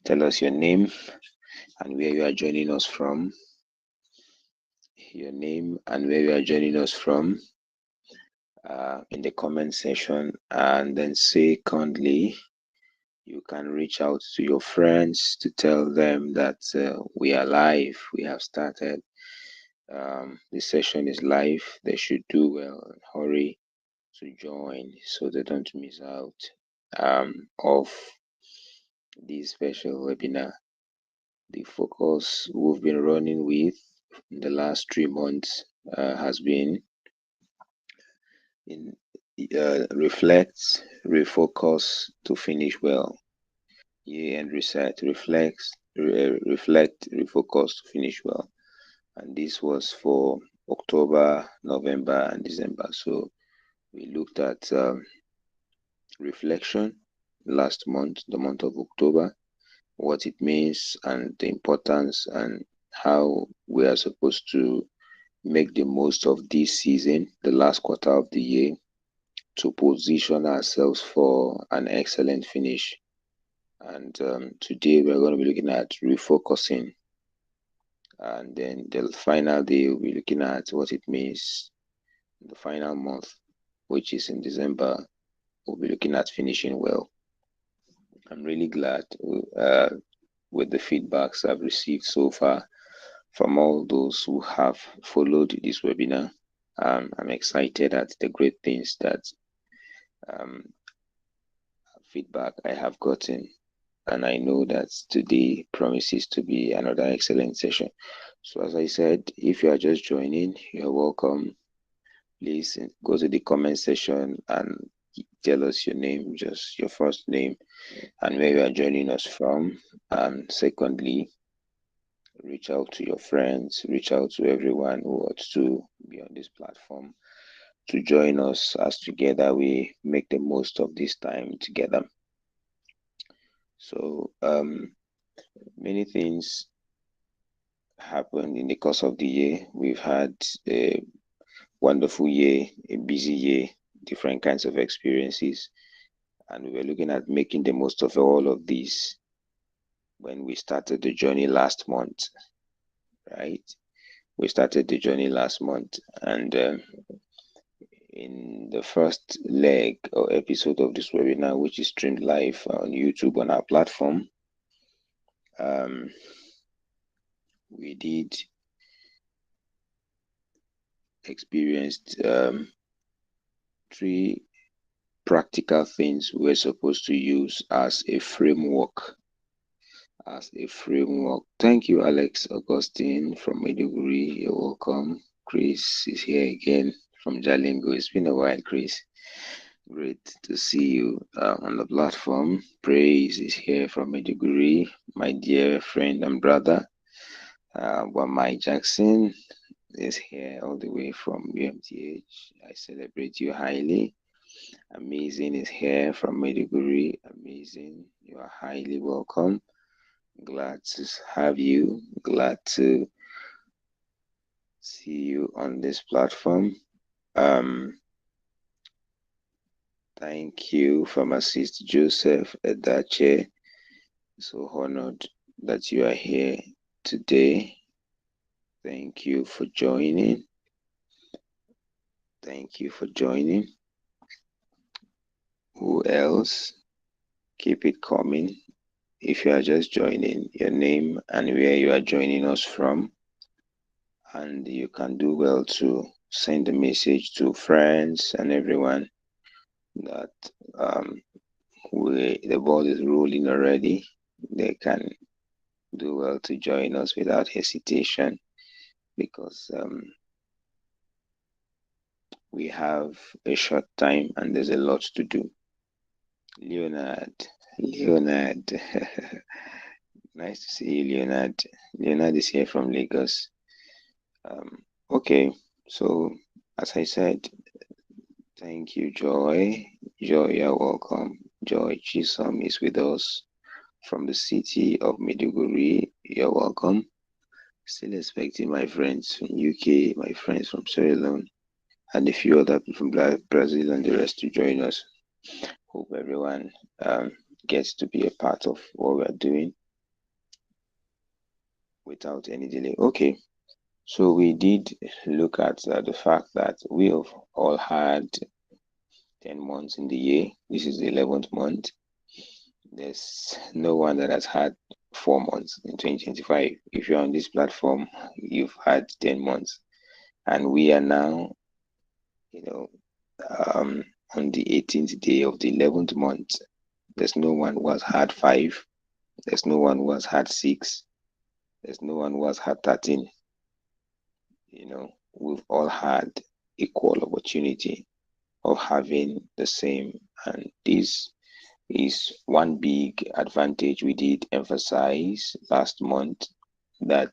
tell us your name and where you are joining us from. Your name and where you are joining us from in the comment section. And then secondly, you can reach out to your friends to tell them that we are live. We have started. This session is live. They should do well and hurry to join so they don't miss out of this special webinar. The focus we've been running with in the last 3 months has been in reflect, refocus to finish well. Year-end reset, reflect, refocus to finish well. And this was for October, November, and December. So we looked at reflection last month, the month of October, what it means and the importance and how we are supposed to make the most of this season, the last quarter of the year, to position ourselves for an excellent finish. And today we're going to be looking at refocusing. And then the final day we'll be looking at what it means in the final month, which is in December. We'll be looking at finishing well. I'm really glad with the feedbacks I've received so far from all those who have followed this webinar. I'm excited at the great things that feedback I have gotten, and I know that today promises to be another excellent session. So as I said, if you are just joining, you're welcome. Please go to the comment section and tell us your name, just your first name and where you are joining us from. And secondly, reach out to your friends, reach out to everyone who wants to be on this platform to join us as together we make the most of this time together. So many things happened in the course of the year. We've had a wonderful year, a busy year, different kinds of experiences, and we were looking at making the most of all of these when we started the journey last month, right? We started the journey last month, and in the first leg or episode of this webinar, which is streamed live on YouTube on our platform, we did experienced 3 practical things we're supposed to use as a framework. Thank you, Alex Augustine from Maiduguri. You're welcome. Chris is here again from Jalingo. It's been a while, Chris. Great to see you on the platform. Praise is here from Maiduguri. My dear friend and brother, Wamai Jackson is here all the way from UMTH. I celebrate you highly. Amazing is here from Maiduguri. Amazing. You are highly welcome. Glad to have you. Glad to see you on this platform. Thank you, Pharmacist Joseph Edache. So honored that you are here today. Thank you for joining. Thank you for joining. Who else? Keep it coming. If you are just joining, your name and where you are joining us from. And you can do well to send a message to friends and everyone that the ball is rolling already. They can do well to join us without hesitation, because we have a short time and there's a lot to do. Leonard. Nice to see you, Leonard. Leonard is here from Lagos. Okay, so as I said, thank you, Joy. Joy, you're welcome. Joy Chisom is with us from the city of Maiduguri. You're welcome. Still expecting my friends from UK, my friends from Sierra Leone, and a few other people from Brazil and the rest to join us. Hope everyone gets to be a part of what we're doing. without any delay. Okay, so we did look at the fact that we have all had 10 months in the year. This is the 11th month. There's no one that has had 4 months in 2025. If you're on this platform, you've had 10 months. And we are now, you know, um, on the 18th day of the 11th month. There's no one who has had 5. There's no one who has had 6. There's no one who has had 13. We've all had equal opportunity of having the same. And this is one big advantage we did emphasize last month, that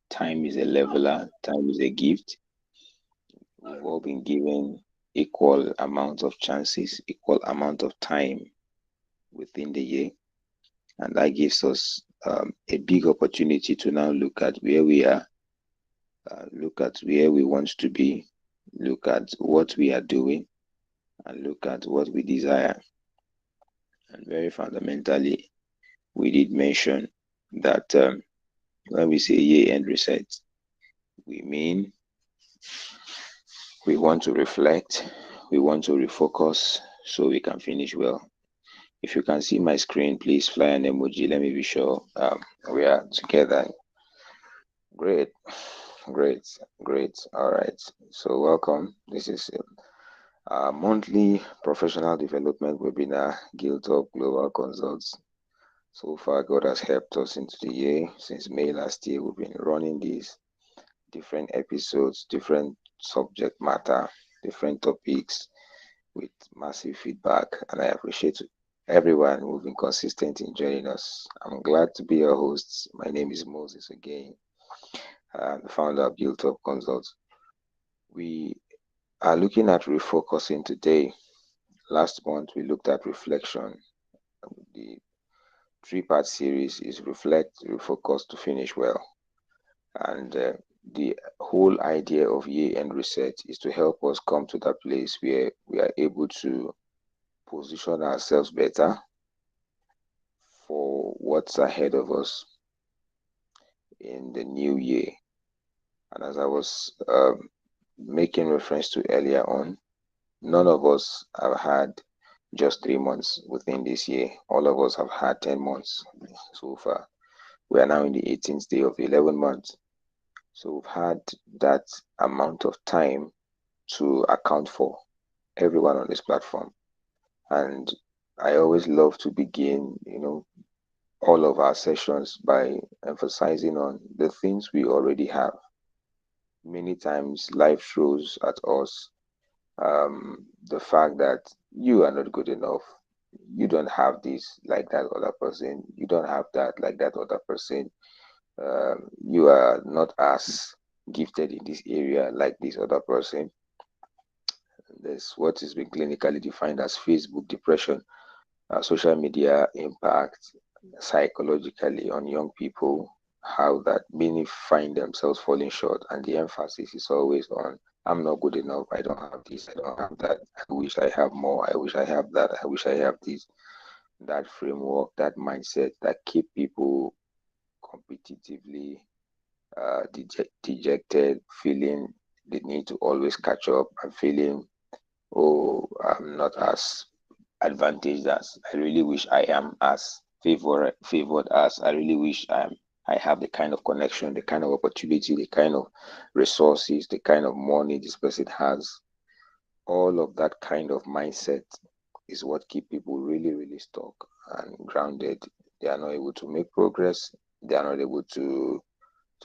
time is a leveler, time is a gift. We've all been given equal amount of chances, equal amount of time within the year. And that gives us a big opportunity to now look at where we are, look at where we want to be, look at what we are doing, and look at what we desire. And very fundamentally, we did mention that when we say year-end reset, we mean we want to reflect, we want to refocus so we can finish well. If you can see my screen, please fly an emoji. Let me be sure we are together. Great. All right. So welcome. This is a monthly professional development webinar, Giltop Global Consults. So far, God has helped us into the year. Since May last year, we've been running these different episodes, different subject matter, different topics with massive feedback. And I appreciate everyone who's been consistent in joining us. I'm glad to be your host. My name is Moses Ogenyi. I'm the founder of Giltop Consults. We are looking at refocusing today. Last month, we looked at reflection. The 3-part series is reflect, refocus to finish well. And the whole idea of year-end reset is to help us come to that place where we are able to position ourselves better for what's ahead of us in the new year. And as I was making reference to earlier on, none of us have had just 3 months within this year. All of us have had 10 months so far. We are now in the 18th day of the 11th month. So we've had that amount of time to account for everyone on this platform. And I always love to begin, all of our sessions by emphasizing on the things we already have. Many times life throws at us the fact that you are not good enough. You don't have this like that other person. You don't have that like that other person. You are not as gifted in this area like this other person. There's what is being clinically defined as Facebook depression, social media impact psychologically on young people, how that many find themselves falling short, and the emphasis is always on I'm not good enough, I don't have this, I don't have that, I wish I have more, I wish I have that, I wish I have this. That framework, that mindset that keep people competitively dejected, feeling the need to always catch up, and feeling, oh, I'm not as advantaged as I really wish I am, as favored as I really wish I have the kind of connection, the kind of opportunity, the kind of resources, the kind of money this person has. All of that kind of mindset is what keep people really, really stuck and grounded. They are not able to make progress. They are not able to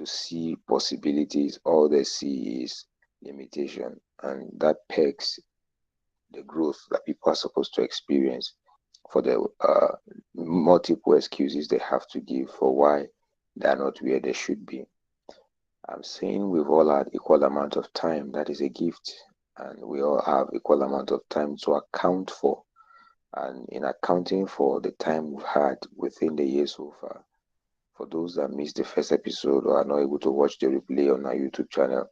see possibilities. All they see is limitation, and that pegs the growth that people are supposed to experience for the multiple excuses they have to give for why they're not where they should be. I'm saying we've all had equal amount of time. That is a gift, and we all have equal amount of time to account for. And in accounting for the time we've had within the year so far, for those that missed the first episode or are not able to watch the replay on our YouTube channel,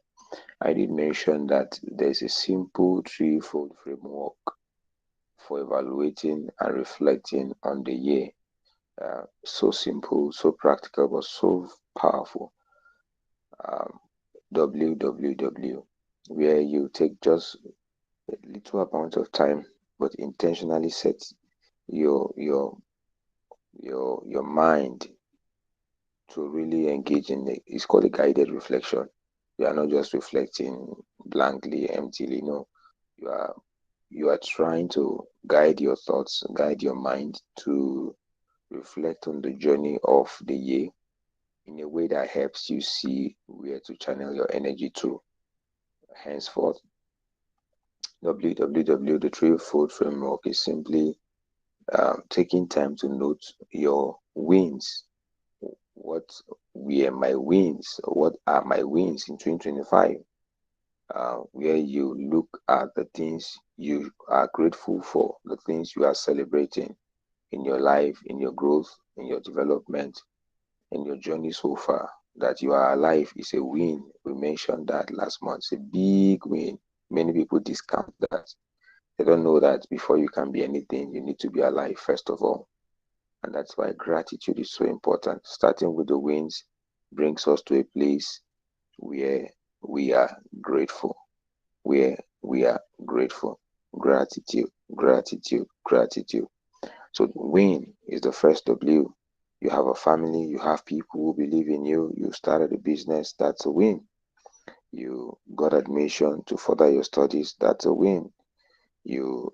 I did mention that there's a simple threefold framework for evaluating and reflecting on the year. So simple, so practical, but so powerful. WWW, where you take just a little amount of time, but intentionally set your your your mind to really engage in it. It's called a guided reflection. You are not just reflecting blankly, emptily. No, you are you are trying to guide your thoughts, guide your mind to reflect on the journey of the year in a way that helps you see where to channel your energy to. Henceforth, WWW, the threefold framework, is simply taking time to note your wins. What were my wins? What are my wins in 2025? Where you look at the things you are grateful for, the things you are celebrating in your life, in your growth, in your development, in your journey so far. That you are alive is a win. We mentioned that last month. It's a big win. Many people discount that. They don't know that before you can be anything, you need to be alive first of all. And that's why gratitude is so important. Starting with the wins brings us to a place where we are grateful, where we are grateful. Gratitude, gratitude, gratitude. So win is the first W. You have a family, you have people who believe in you, you started a business, that's a win. You got admission to further your studies, that's a win. You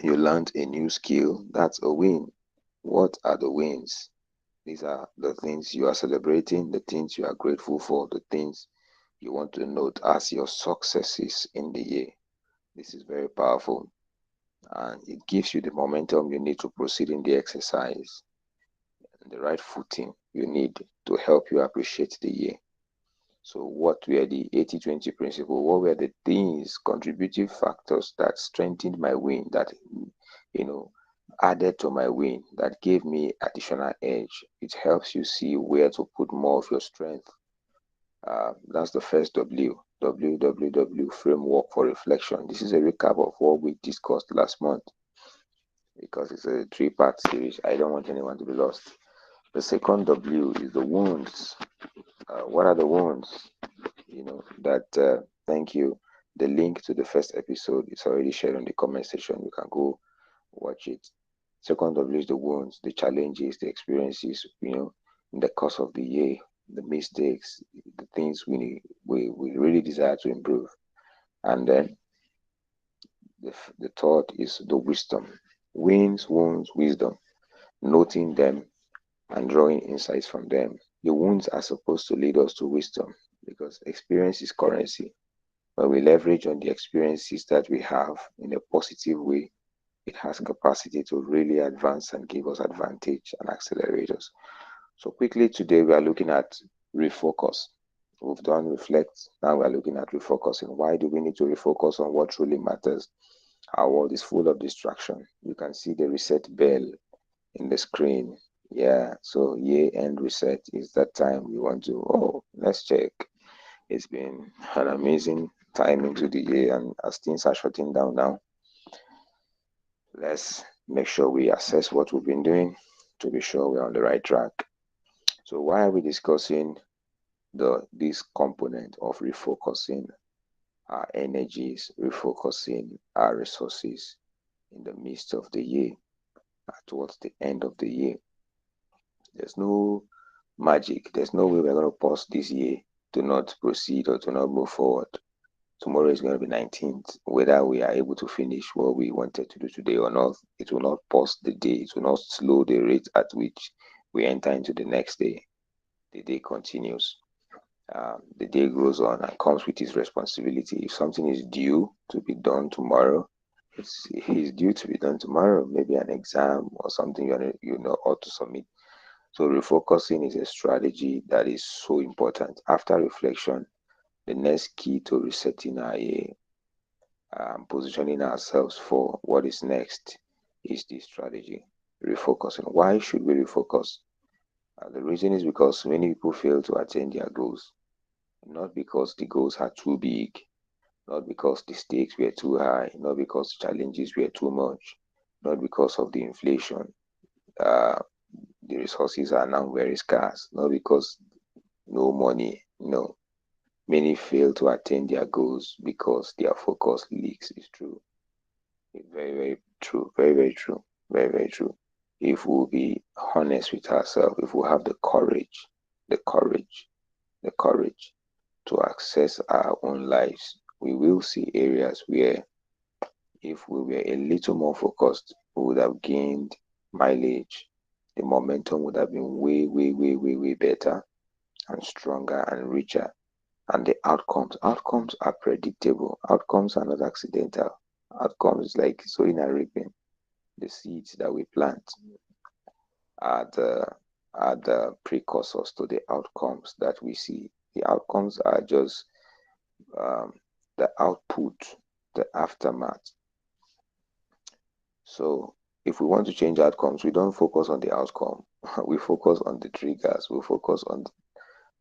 you learned a new skill, that's a win. What are the wins? These are the things you are celebrating, the things you are grateful for, the things you want to note as your successes in the year. This is very powerful and it gives you the momentum you need to proceed in the exercise and the right footing you need to help you appreciate the year. So, what were the 80-20 principle? What were the things, contributive factors that strengthened my win, that, you know, added to my win, that gave me additional edge? It helps you see where to put more of your strength. That's the first W. WWW framework for reflection. This is a recap of what we discussed last month because it's a three-part series. I don't want anyone to be lost. The second W is the wounds. What are the wounds? That thank you. The link to the first episode is already shared on the comment section. You can go watch it. Second W is the wounds, the challenges, the experiences, in the course of the year, the mistakes, the things we really desire to improve. And then the third is the wisdom. Wins, wounds, wisdom. Noting them and drawing insights from them. The wounds are supposed to lead us to wisdom because experience is currency. When we leverage on the experiences that we have in a positive way, it has capacity to really advance and give us advantage and accelerate us. So quickly today we are looking at refocus. We've done reflect. Now we are looking at refocusing. Why do we need to refocus on what truly matters? Our world is full of distraction. You can see the reset bell in the screen. Yeah, so year end reset is that time we want to, let's check. It's been an amazing time into the year, and as things are shutting down now, let's make sure we assess what we've been doing to be sure we're on the right track. So why are we discussing this component of refocusing our energies, refocusing our resources in the midst of the year, towards the end of the year? There's no magic. There's no way we're going to pause this year to not proceed or to not move forward. Tomorrow is going to be 19th. Whether we are able to finish what we wanted to do today or not, it will not pause the day. It will not slow the rate at which we enter into the next day. The day continues. The day goes on and comes with its responsibility. If something is due to be done tomorrow, it's due to be done tomorrow. Maybe an exam or something ought to submit. So refocusing is a strategy that is so important. After reflection, the next key to resetting our positioning ourselves for what is next is this strategy, refocusing. Why should we refocus? The reason is because many people fail to attain their goals, not because the goals are too big, not because the stakes were too high, not because the challenges were too much, not because of the inflation. The resources are now very scarce, not because no money. No. Many fail to attain their goals because their focus leaks. Is true. It's very, very true. Very, very true. Very, very true. If we'll be honest with ourselves, if we have the courage, the courage, the courage to access our own lives, we will see areas where if we were a little more focused, we would have gained mileage. The momentum would have been way, way, way, way, way better and stronger and richer. And the outcomes are predictable. Outcomes are not accidental. Outcomes is like sowing and reaping. The seeds that we plant are the precursors to the outcomes that we see. The outcomes are just the output, the aftermath. So if we want to change outcomes, we don't focus on the outcome. We focus on the triggers. We focus on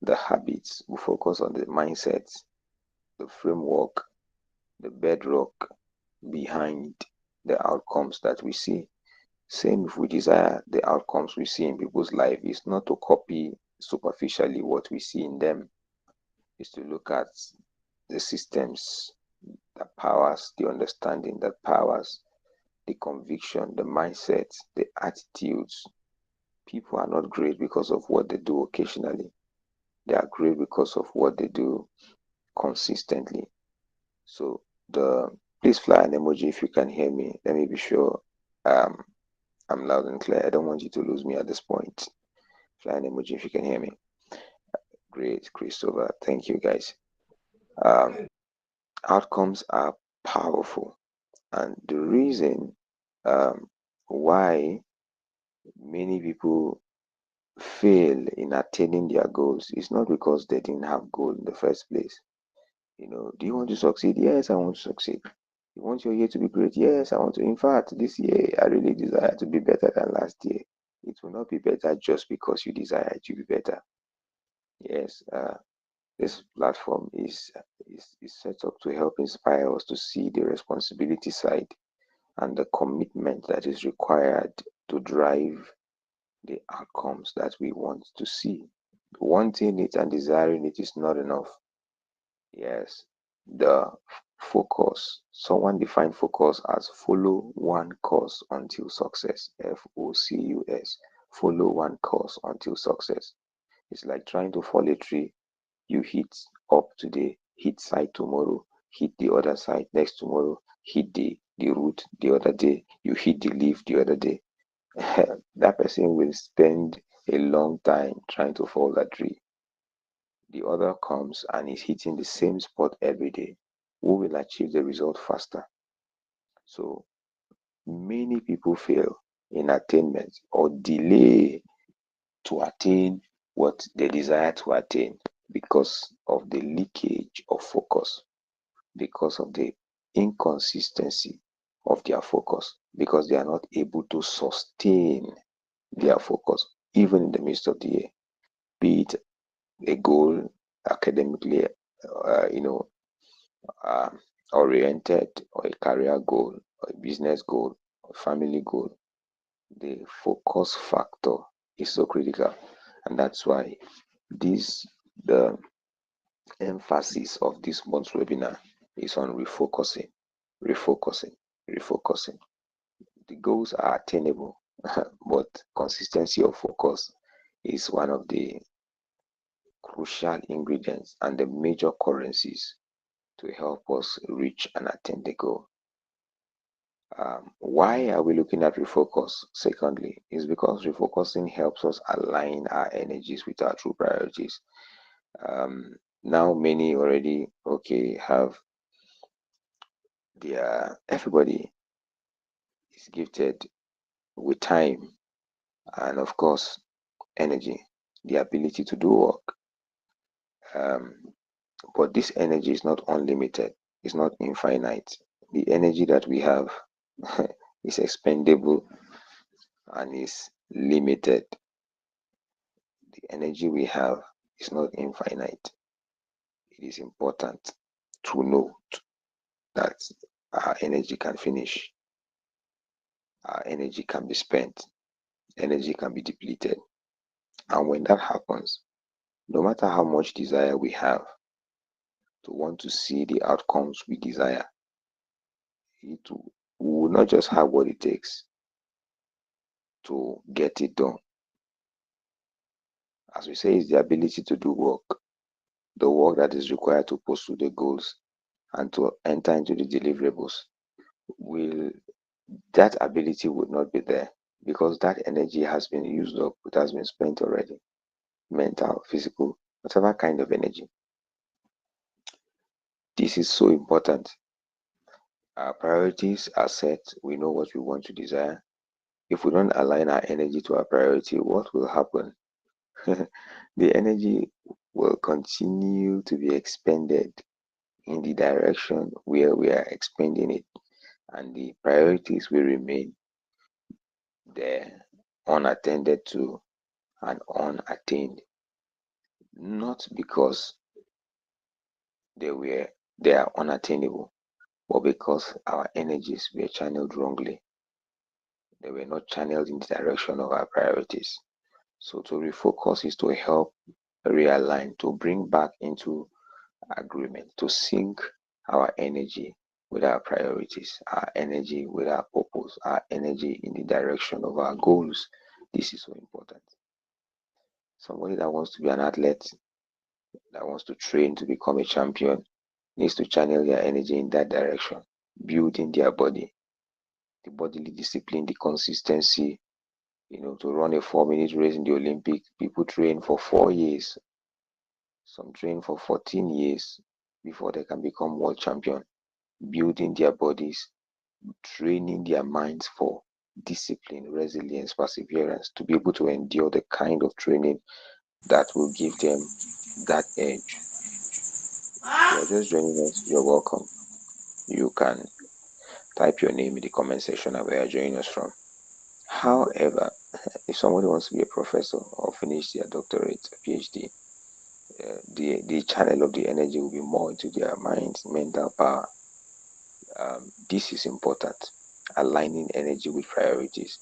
the habits. We focus on the mindsets, the framework, the bedrock behind the outcomes that we see. Same if we desire the outcomes we see in people's life, is not to copy superficially what we see in them, is to look at the systems that powers the understanding, that powers the conviction, the mindset, the attitudes. People are not great because of what they do occasionally. They are great because of what they do consistently. So please fly an emoji if you can hear me. Let me be sure I'm loud and clear. I don't want you to lose me at this point. Fly an emoji if you can hear me. Great, Christopher. Thank you, guys. Outcomes are powerful. And the reason why many people fail in attaining their goals is not because they didn't have goal in the first place. Do you want to succeed? Yes, I want to succeed. You want your year to be great? Yes, I want to. In fact, this year I really desire to be better than last year. It will not be better just because you desire it to be better. Yes, this platform is set up to help inspire us to see the responsibility side and the commitment that is required to drive the outcomes that we want to see. Wanting it and desiring it is not enough. Yes, the focus. Someone defined focus as follow one course until success. FOCUS. Follow one course until success. It's like trying to fall a tree. You hit up today, hit side tomorrow, hit the other side next tomorrow, hit the root the other day, you hit the leaf the other day. That person will spend a long time trying to fall that tree. The other comes and is hitting the same spot every day. Who will achieve the result faster? So many people fail in attainment or delay to attain what they desire to attain because of the leakage of focus, because of the inconsistency of their focus, because they are not able to sustain their focus even in the midst of the year, be it a goal academically, uh, you know, oriented, or a career goal, or a business goal, or family goal. The focus factor is so critical, and that's why the emphasis of this month's webinar is on refocusing, refocusing, refocusing. The goals are attainable, but consistency of focus is one of the crucial ingredients and the major currencies to help us reach and attain the goal. Why are we looking at refocus? Secondly, is because refocusing helps us align our energies with our true priorities. Now many already have everybody is gifted with time and of course energy, the ability to do work. But this energy is not unlimited, it's not infinite. The energy that we have is expendable and is limited. The energy we have is not infinite. It is important to note that our energy can finish, our energy can be spent, energy can be depleted. And when that happens, No matter how much desire we have to want to see the outcomes we desire, we will not just have what it takes to get it done. As we say, it's the ability to do work, the work that is required to pursue the goals and to enter into the deliverables. Will that ability would not be there because that energy has been used up, it has been spent already. Mental, physical, whatever kind of energy. This is so important. Our priorities are set, we know what we want to desire. If we don't align our energy to our priority, what will happen? The energy will continue to be expended in the direction where we are expending it, and the priorities will remain there unattended to and unattained. Not because they were they are unattainable, but because our energies were channeled wrongly. They were not channeled in the direction of our priorities. So to refocus is to help realign, to bring back into agreement, to sync our energy with our priorities, our energy with our purpose, our energy in the direction of our goals. This is so important. Somebody that wants to be an athlete, that wants to train to become a champion, needs to channel their energy in that direction, building their body, the bodily discipline, the consistency. To run a 4 minute race in the Olympic, people train for 4 years. Some train for 14 years before they can become world champion, building their bodies, training their minds for discipline, resilience, perseverance, to be able to endure the kind of training that will give them that edge. If you're just joining us, you're welcome. You can type your name in the comment section of where you're joining us from. However, if somebody wants to be a professor or finish their doctorate, PhD, the channel of the energy will be more into their minds, mental power. This is important. Aligning energy with priorities.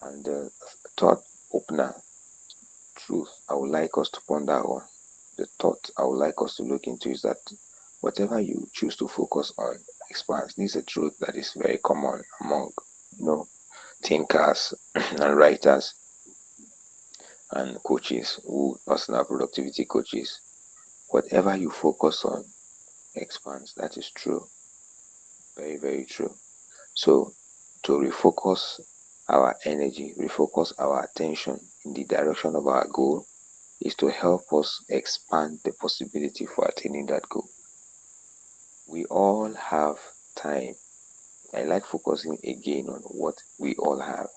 And the thought opener, truth, I would like us to ponder on. The thought I would like us to look into is that whatever you choose to focus on expands. This is a truth that is very common among thinkers and writers and coaches, who personal productivity coaches. Whatever you focus on expands. That is true. Very, very true. So to refocus our energy, refocus our attention in the direction of our goal is to help us expand the possibility for attaining that goal. We all have time. I like focusing again on what we all have,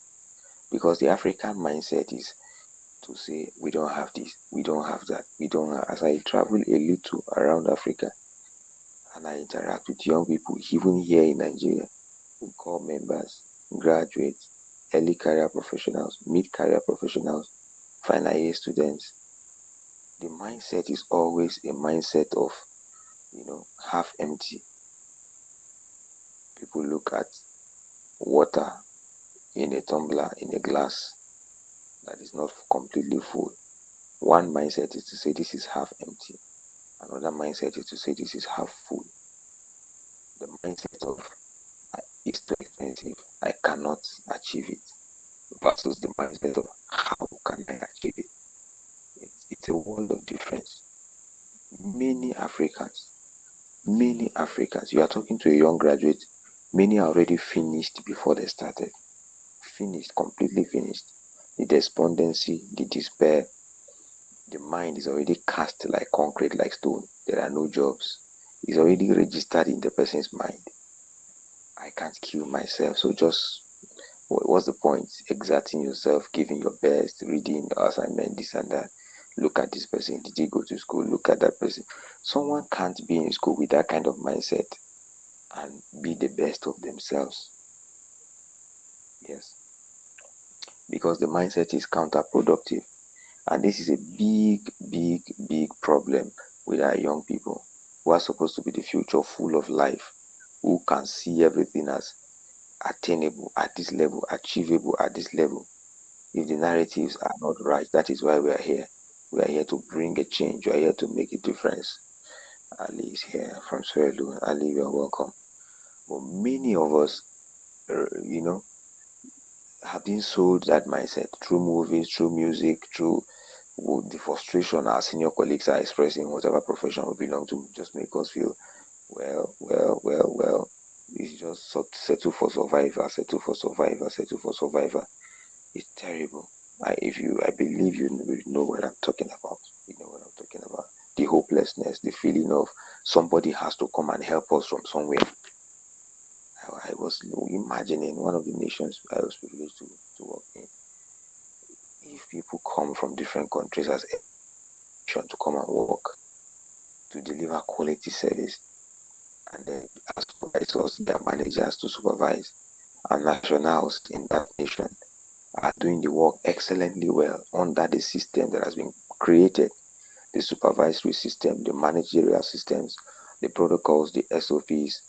because the African mindset is to say we don't have this, we don't have that, we don't have. As I travel a little around Africa and I interact with young people, even here in Nigeria, we call members, graduates, early career professionals, mid career professionals, final year students. The mindset is always a mindset of, half empty. People look at water in a tumbler, in a glass that is not completely full. One mindset is to say this is half empty. Another mindset is to say this is half full. The mindset of it's too expensive, I cannot achieve it, versus the mindset of how can I achieve it. It's a world of difference. Many Africans, you are talking to a young graduate, many are already finished before they started. Finished, completely finished. The despondency, the despair, the mind is already cast like concrete, like stone. There are no jobs. It's already registered in the person's mind. I can't kill myself. So just what's the point? Exerting yourself, giving your best, reading your assignment, this and that. Look at this person. Did he go to school? Look at that person. Someone can't be in school with that kind of mindset and be the best of themselves. Yes. Because the mindset is counterproductive. And this is a big, big, big problem with our young people who are supposed to be the future, full of life, who can see everything as attainable at this level, achievable at this level. If the narratives are not right, that is why we are here. We are here to bring a change. We are here to make a difference. Ali is here from Sierra Leone. Ali, you are welcome. But many of us, you know, have been sold that mindset through movies, through music, through the frustration our senior colleagues are expressing, whatever profession we belong to, just make us feel, well. It's just settle for survivor, settle for survivor, settle for survivor. It's terrible. I believe you know what I'm talking about. You know what I'm talking about. The hopelessness, the feeling of somebody has to come and help us from somewhere. I was imagining one of the nations I was privileged to work in. If people come from different countries as a nation to come and work to deliver quality service, and then as supervisors, their managers to supervise, and nationals in that nation are doing the work excellently well under the system that has been created, the supervisory system, the managerial systems, the protocols, the SOPs,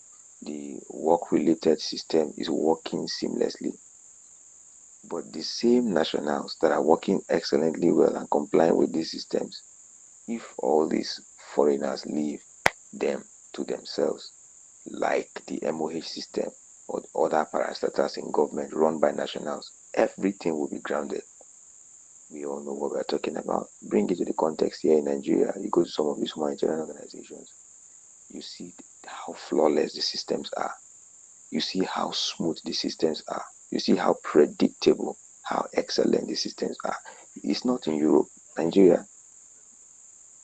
the work-related system is working seamlessly. But the same nationals that are working excellently well and complying with these systems, if all these foreigners leave them to themselves, like the MOH system or other parastatals in government run by nationals, everything will be grounded. We all know what we're talking about. Bring it to the context here in Nigeria. You go to some of these humanitarian organizations, you see how flawless the systems are. You see how smooth the systems are. You see how predictable, how excellent the systems are. It's not in Europe. Nigeria,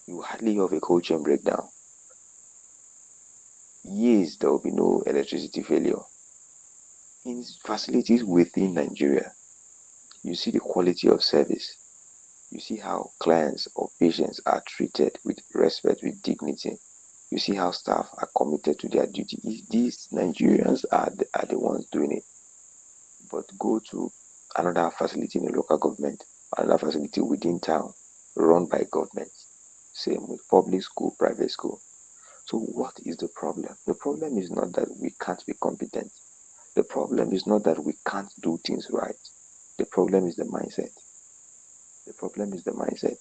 you hardly have a cold chain breakdown. Years there will be no electricity failure. In facilities within Nigeria, you see the quality of service. You see how clients or patients are treated with respect, with dignity. You see how staff are committed to their duty. These Nigerians are the ones doing it. But go to another facility in a local government, another facility within town, run by government. Same with public school, private school. So what is the problem? The problem is not that we can't be competent. The problem is not that we can't do things right. The problem is the mindset. The problem is the mindset.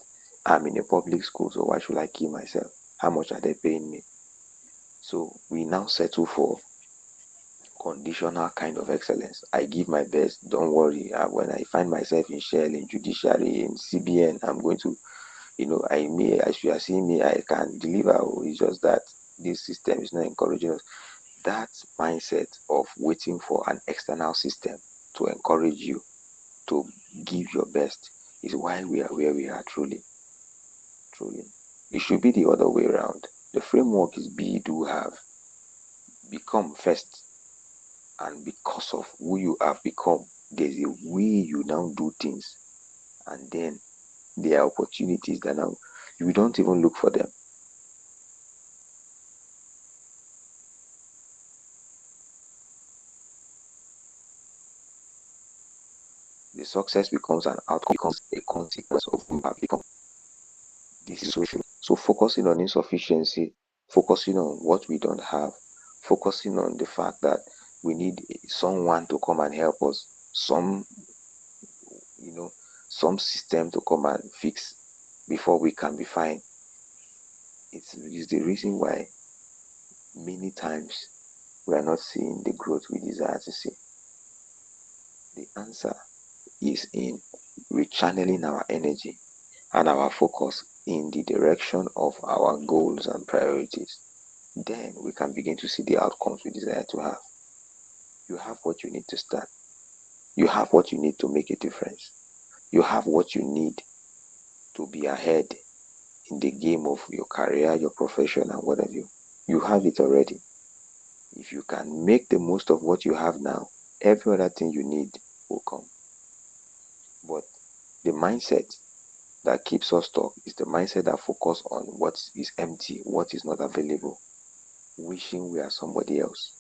I'm in a public school, so why should I kill myself? How much are they paying me? So we now settle for conditional kind of excellence. I give my best. Don't worry. When I find myself in Shell, in judiciary, in CBN, I'm going to, as you are seeing me, I can deliver. It's just that this system is not encouraging us. That mindset of waiting for an external system to encourage you to give your best is why we are where we are, truly. Truly. It should be the other way around. The framework is be, do, have. Become first. And because of who you have become, there's a way you now do things. And then there are opportunities that now you don't even look for them. The success becomes an outcome, becomes a consequence of who you have become. This is social. So focusing on insufficiency, focusing on what we don't have, focusing on the fact that we need someone to come and help us, you know, some system to come and fix before we can be fine. It's the reason why many times we are not seeing the growth we desire to see. The answer is in rechanneling our energy and our focus in the direction of our goals and priorities. Then we can begin to see the outcomes we desire to have. You have what you need to start. You have what you need to make a difference. You have what you need to be ahead in the game of your career, your profession, and whatever you have it already. If you can make the most of what you have now, every other thing you need will come. But the mindset that keeps us stuck is the mindset that focuses on what is empty, what is not available, wishing we are somebody else.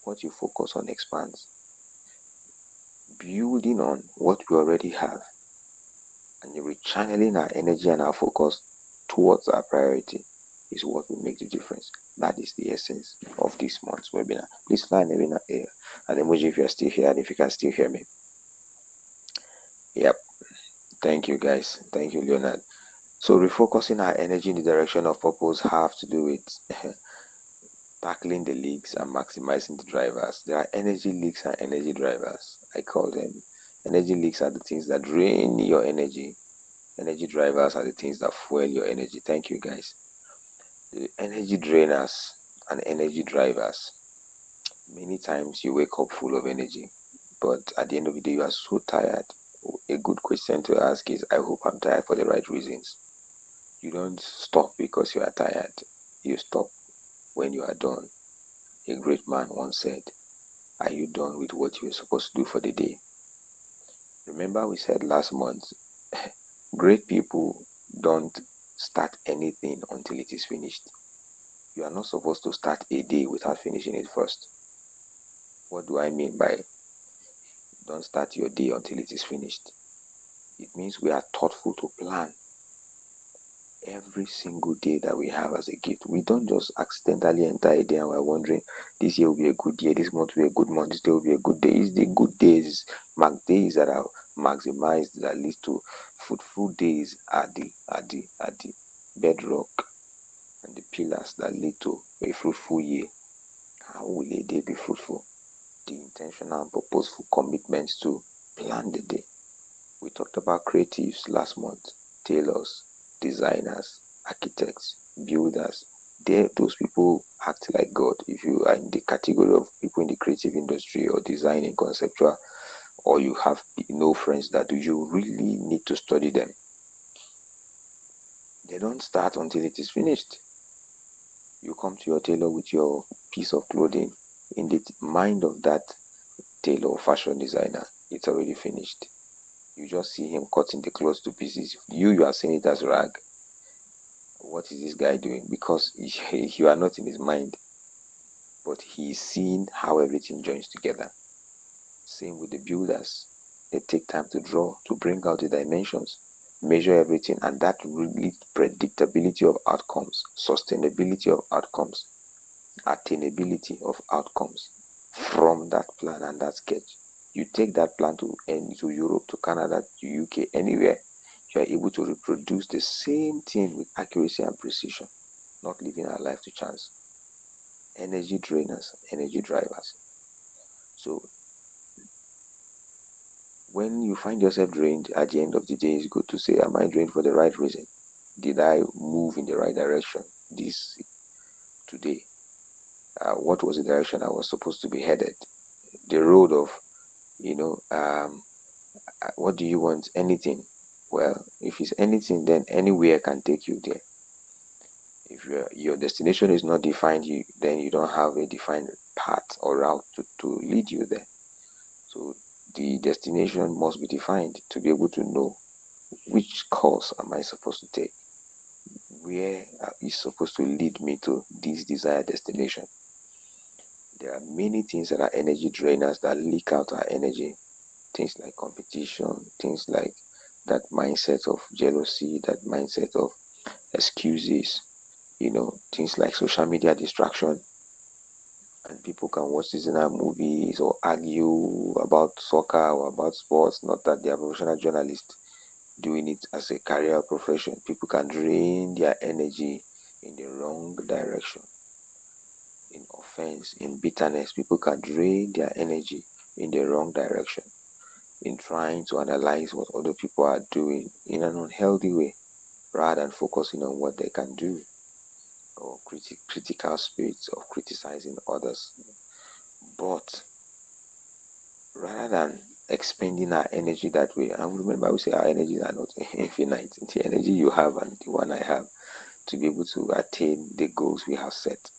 What you focus on expands. Building on what we already have and rechanneling our energy and our focus towards our priority is what will make the difference. That is the essence of this month's webinar. Please find an emoji if you're still here and if you can still hear me. Yep. Thank you, guys. Thank you, Leonard. So refocusing our energy in the direction of purpose have to do with tackling the leaks and maximizing the drivers. There are energy leaks and energy drivers. I call them. Energy leaks are the things that drain your energy. Energy drivers are the things that fuel your energy. Thank you, guys. The energy drainers and energy drivers. Many times you wake up full of energy, but at the end of the day, you are so tired. A good question to ask is, I hope I'm tired for the right reasons. You don't stop because you are tired. You stop when you are done. A great man once said, are you done with what you were supposed to do for the day? Remember, we said last month, great people don't start anything until it is finished. You are not supposed to start a day without finishing it first. What do I mean by don't start your day until it is finished? It means we are thoughtful to plan every single day that we have as a gift. We don't just accidentally enter a day and we're wondering this year will be a good year, this month will be a good month, this day will be a good day. It's the good days, mark days that are maximized that lead to fruitful days are the bedrock and the pillars that lead to a fruitful year. How will a day be fruitful? The intentional and purposeful commitments to plan the day. We talked about creatives last month, tailors, designers, architects, builders. Those people act like God. If you are in the category of people in the creative industry or designing conceptual, or you have no friends that do, you really need to study them. They don't start until it is finished. You come to your tailor with your piece of clothing. In the mind of that tailor or fashion designer, it's already finished. You just see him cutting the clothes to pieces. You are seeing it as rag. What is this guy doing? Because you are not in his mind, but he is seeing how everything joins together. Same with the builders. They take time to draw, to bring out the dimensions, measure everything, and that really predictability of outcomes, sustainability of outcomes, attainability of outcomes from that plan and that sketch. You take that plan to Europe, to Canada, to UK, anywhere, you are able to reproduce the same thing with accuracy and precision, not leaving our life to chance. Energy drainers, energy drivers. So when you find yourself drained at the end of the day, it's good to say, am I drained for the right reason? Did I move in the right direction this today? What was the direction I was supposed to be headed? The road of, what do you want? Anything. Well, if it's anything, then anywhere can take you there. If your destination is not defined, then you don't have a defined path or route to lead you there. So the destination must be defined to be able to know which course am I supposed to take, where is supposed to lead me to this desired destination. There are many things that are energy drainers that leak out our energy. Things like competition, things like that mindset of jealousy, that mindset of excuses, things like social media distraction. And people can watch seasonal movies or argue about soccer or about sports, not that they are professional journalists doing it as a career profession. People can drain their energy in the wrong direction. In offense, in bitterness, people can drain their energy in the wrong direction. In trying to analyze what other people are doing in an unhealthy way rather than focusing on what they can do, or critical spirits of criticizing others. But rather than expending our energy that way, and remember we say our energies are not infinite. The energy you have and the one I have to be able to attain the goals we have set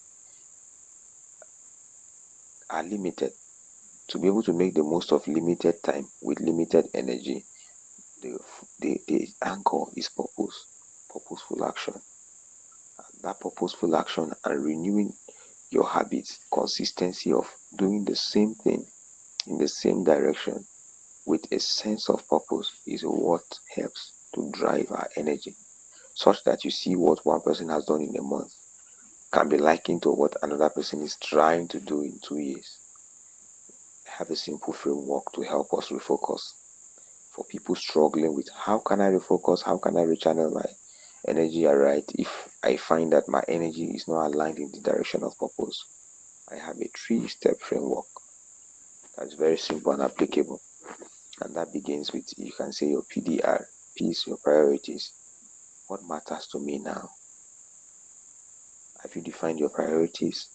are limited. To be able to make the most of limited time with limited energy, the anchor is purpose, purposeful action. That purposeful action and renewing your habits, consistency of doing the same thing in the same direction with a sense of purpose is what helps to drive our energy, such that you see what one person has done in a month can be likened to what another person is trying to do in 2 years. I have a simple framework to help us refocus. For people struggling with how can I refocus, how can I rechannel my energy are right, if I find that my energy is not aligned in the direction of purpose, I have a 3-step framework that's very simple and applicable. And that begins with, you can say, your PDR, peace, your priorities. What matters to me now? Have you defined your priorities?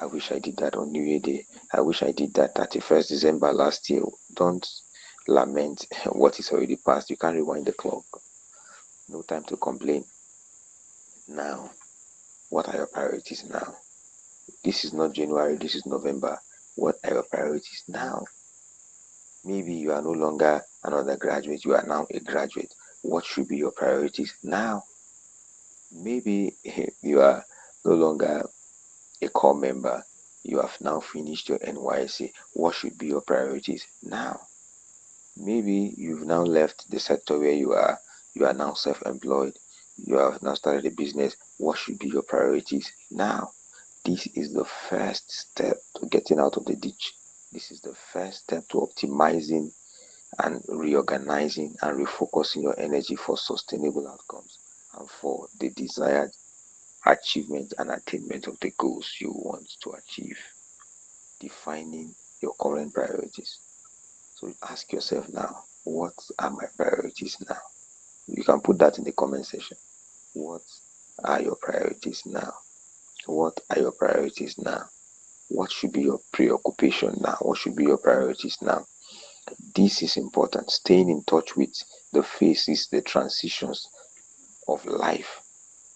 I wish I did that on New Year Day. I wish I did that 31st December last year. Don't lament what is already past. You can't rewind the clock. No time to complain. Now, what are your priorities now? This is not January, this is November. What are your priorities now? Maybe you are no longer an undergraduate, you are now a graduate. What should be your priorities now? Maybe you are no longer a core member, you have now finished your NYSC. What should be your priorities now? Maybe you've now left the sector where you are now self-employed, you have now started a business. What should be your priorities now? This is the first step to getting out of the ditch. This is the first step to optimizing and reorganizing and refocusing your energy for sustainable outcomes and for the desired achievement and attainment of the goals you want to achieve. Defining your current priorities. So ask yourself now, what are my priorities now? You can put that in the comment section. What are your priorities now? What are your priorities now? What should be your preoccupation now? What should be your priorities now? This is important. Staying in touch with the phases, the transitions of life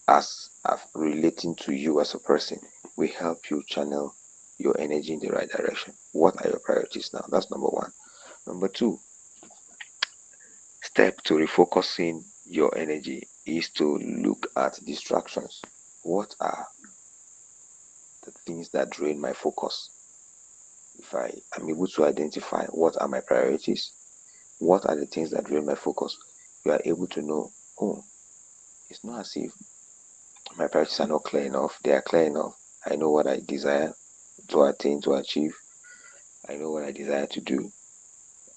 as relating to you as a person will help you channel your energy in the right direction. What are your priorities now? That's number one. Number two, step to refocusing your energy is to look at distractions. What are the things that drain my focus? If I am able to identify what are my priorities, what are the things that drain my focus, you are able to know, oh, it's not as if my priorities are not clear enough. They are clear enough. I know what I desire to attain, to achieve. I know what I desire to do.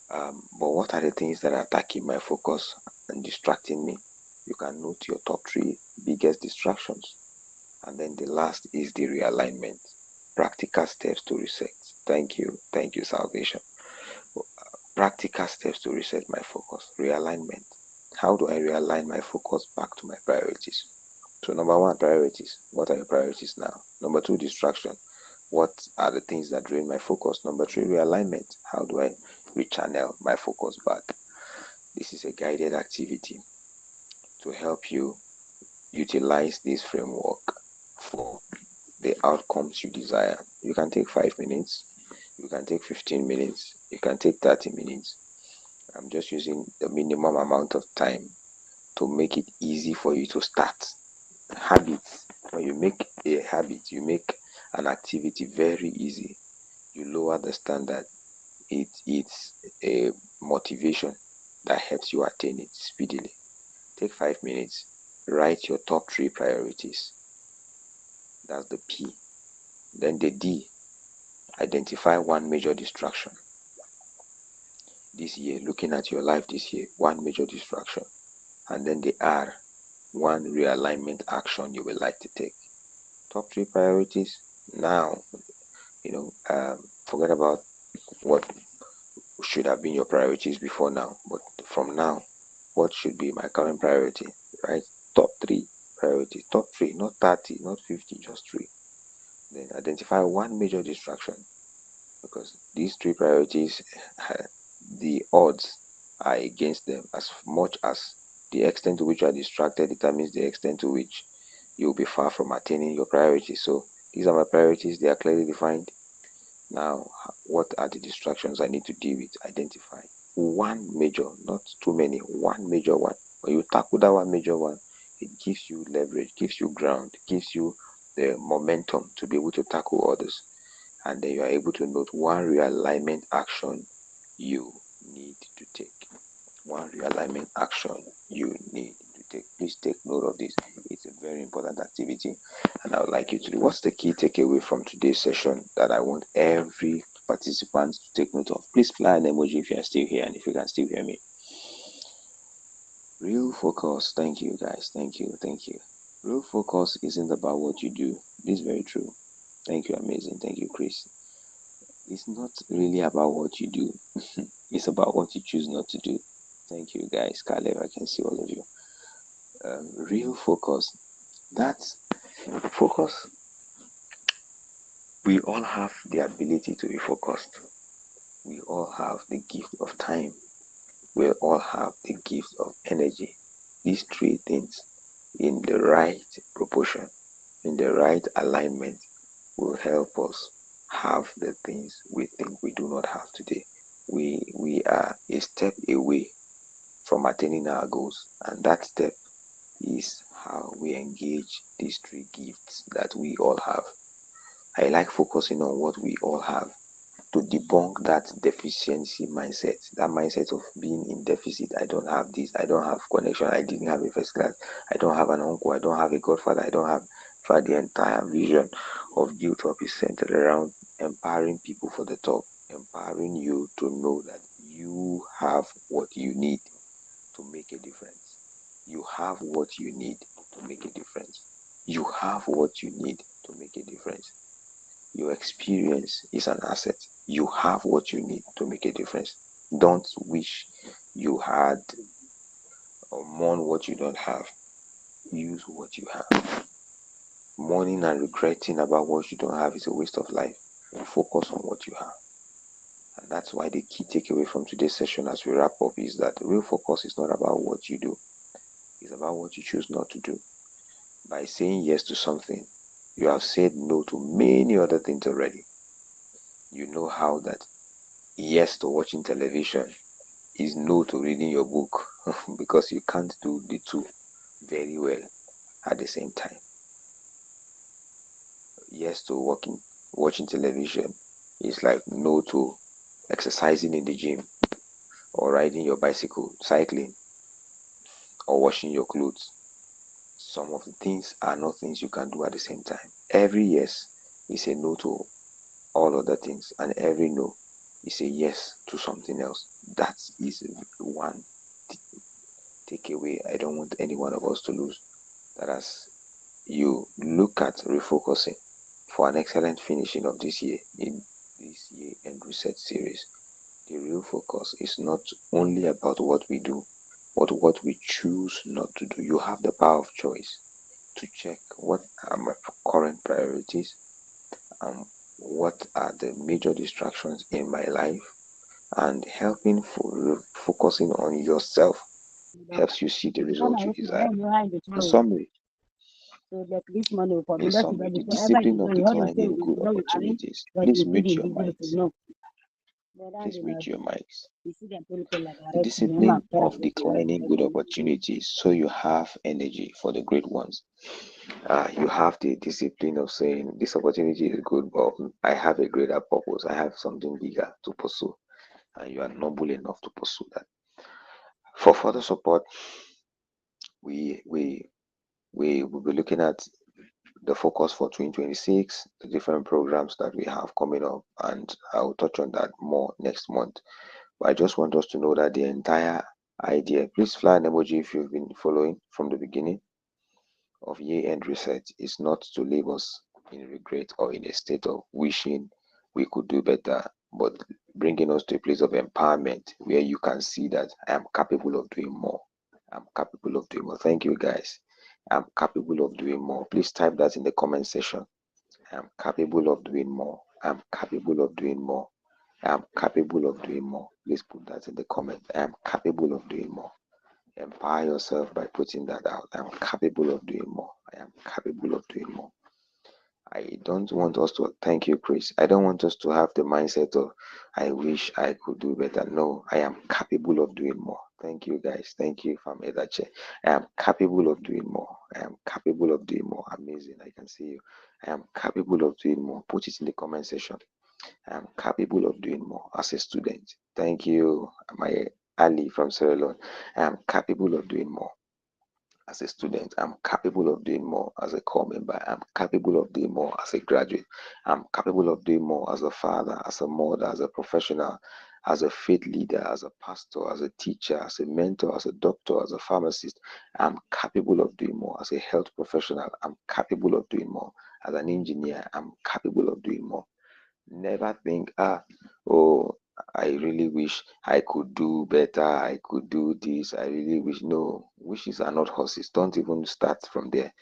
But what are the things that are attacking my focus and distracting me? You can note your top 3 biggest distractions. And then the last is the realignment. Practical steps to reset. Thank you, Salvation. Practical steps to reset my focus. Realignment. How do I realign my focus back to my priorities? So number 1, priorities. What are your priorities now? Number 2, distraction. What are the things that drain my focus? Number 3, realignment. How do I rechannel my focus back? This is a guided activity to help you utilize this framework for the outcomes you desire. You can take 5 minutes, you can take 15 minutes, you can take 30 minutes. I'm just using the minimum amount of time to make it easy for you to start. Habits. When you make a habit, you make an activity very easy. You lower the standard. It's a motivation that helps you attain it speedily. Take 5 minutes. Write your top 3 priorities. That's the P. Then the D. Identify one major distraction. This year, looking at your life this year, one major distraction. And then the R. One realignment action you would like to take. Top 3 priorities. Now, forget about what should have been your priorities before now, but from now, what should be my current priority, right? Top 3 priorities. Top 3, not 30, not 50, just 3. Then identify one major distraction, because these 3 priorities, the odds are against them. As much as the extent to which you are distracted determines the extent to which you'll be far from attaining your priorities. So these are my priorities. They are clearly defined. Now, what are the distractions I need to deal with? Identify one major, not too many, one major one. When you tackle that one major one, it gives you leverage, gives you ground, gives you the momentum to be able to tackle others. And then you are able to note one realignment action you need to take. One realignment action you need to take. Please take note of this. It's a very important activity, and I would like you to do. What's the key takeaway from today's session that I want every participant to take note of? Please fly an emoji if you are still here and if you can still hear me. Real focus. Thank you, guys. Thank you. Thank you. Real focus isn't about what you do. This is very true. Thank you. Amazing. Thank you, Chris. It's not really about what you do. It's about what you choose not to do. Thank you, guys. Caleb, I can see all of you. Real focus. That's focus. We all have the ability to be focused. We all have the gift of time. We all have the gift of energy. These three things in the right proportion, in the right alignment, will help us have the things we think we do not have today. We are a step away from attaining our goals, and that step is how we engage these three gifts that we all have. I like focusing on what we all have to debunk that deficiency mindset, that mindset of being in deficit. I don't have this, I don't have connection, I didn't have a first class, I don't have an uncle, I don't have a godfather, I don't have. For the entire vision of Giltop is centered around empowering people for the top, empowering you to know that you have what you need to make a difference. You have what you need to make a difference. You have what you need to make a difference. Your experience is an asset. You have what you need to make a difference. Don't wish you had or mourn what you don't have. Use what you have. Mourning and regretting about what you don't have is a waste of life. Focus on what you have. And that's why the key takeaway from today's session as we wrap up is that real focus is not about what you do, it's about what you choose not to do. By saying yes to something, you have said no to many other things already. You know how that yes to watching television is no to reading your book because you can't do the two very well at the same time. Yes to watching television is like no to exercising in the gym or riding your bicycle, cycling, or washing your clothes. Some of the things are not things you can do at the same time. Every yes is a no to all other things, and every no is a yes to something else. That is one takeaway I don't want any one of us to lose. That as you look at refocusing for an excellent finishing of this year in this year end reset series, the real focus is not only about what we do, but what we choose not to do. You have the power of choice to check what are my current priorities and what are the major distractions in my life, and helping for focusing on yourself helps you see the result you desire. In summary, the discipline of declining good opportunities. Please mute your mics. Please mute your mics. The discipline of declining good opportunities so you have energy for the great ones. You have the discipline of saying, this opportunity is good, but I have a greater purpose. I have something bigger to pursue. And you are noble enough to pursue that. For further support, we will be looking at the focus for 2026, the different programs that we have coming up, and I'll touch on that more next month. But I just want us to know that the entire idea, please fly an emoji if you've been following from the beginning, of year end reset is not to leave us in regret or in a state of wishing we could do better, but bringing us to a place of empowerment where you can see that I am capable of doing more. I'm capable of doing more. Thank you, guys. I'm capable of doing more. Please type that in the comment section. I'm capable of doing more. I'm capable of doing more. I'm capable of doing more. Please put that in the comment. I am capable of doing more. Empower yourself by putting that out. I'm capable of doing more. I am capable of doing more. I don't want us to, thank you, Chris. I don't want us to have the mindset of, I wish I could do better. No, I am capable of doing more. Thank you, guys. Thank you, Famedache. I am capable of doing more. I am capable of doing more. Amazing. I can see you. I am capable of doing more. Put it in the comment section. I am capable of doing more as a student. Thank you, my Ali from Sierra Leone. I am capable of doing more as a student. I'm capable of doing more as a core member. I'm capable of doing more as a graduate. I'm capable of doing more as a father, as a mother, as a professional. as a faith leader, as a pastor, as a teacher, as a mentor, as a doctor, as a pharmacist. I'm capable of doing more. As a health professional, I'm capable of doing more. As an engineer, I'm capable of doing more. Never think, oh, I really wish I could do better. I could do this. I really wish. No, wishes are not horses. Don't even start from there.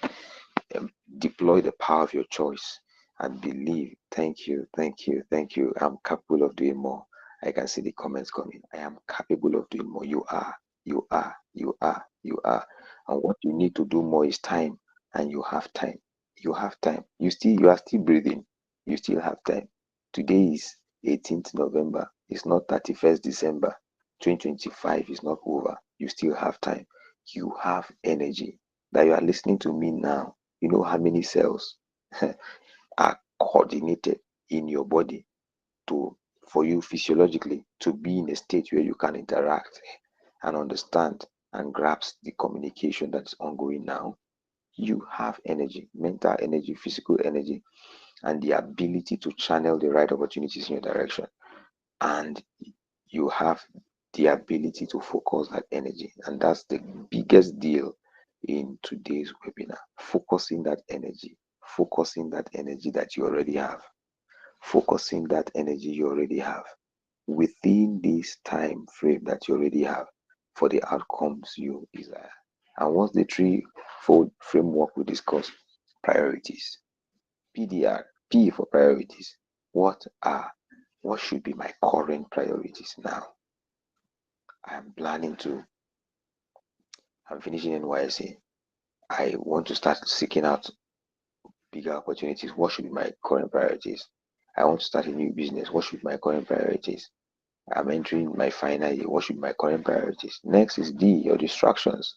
Deploy the power of your choice and believe. Thank you, thank you, thank you. I'm capable of doing more. I can see the comments coming. I am capable of doing more. You are, you are, you are, you are. And what you need to do more is time. And you have time. You have time. You are still breathing. You still have time. Today is 18th November. It's not 31st December. 2025 is not over. You still have time. You have energy. That you are listening to me now, you know how many cells are coordinated in your body to for you physiologically to be in a state where you can interact and understand and grasp the communication that's ongoing now. You have energy, mental energy, physical energy, and the ability to channel the right opportunities in your direction. And you have the ability to focus that energy. And that's the biggest deal in today's webinar. Focusing that energy that you already have, focusing that energy you already have within this time frame that you already have for the outcomes you desire. And what's the threefold framework we discussed? Priorities. PDR. P for priorities. What should be my current priorities now? I'm planning to, I'm finishing NYSC. I want to start seeking out bigger opportunities. What should be my current priorities? I want to start a new business. What should be my current priorities? I'm entering my final year. What should be my current priorities? Next is D, your distractions.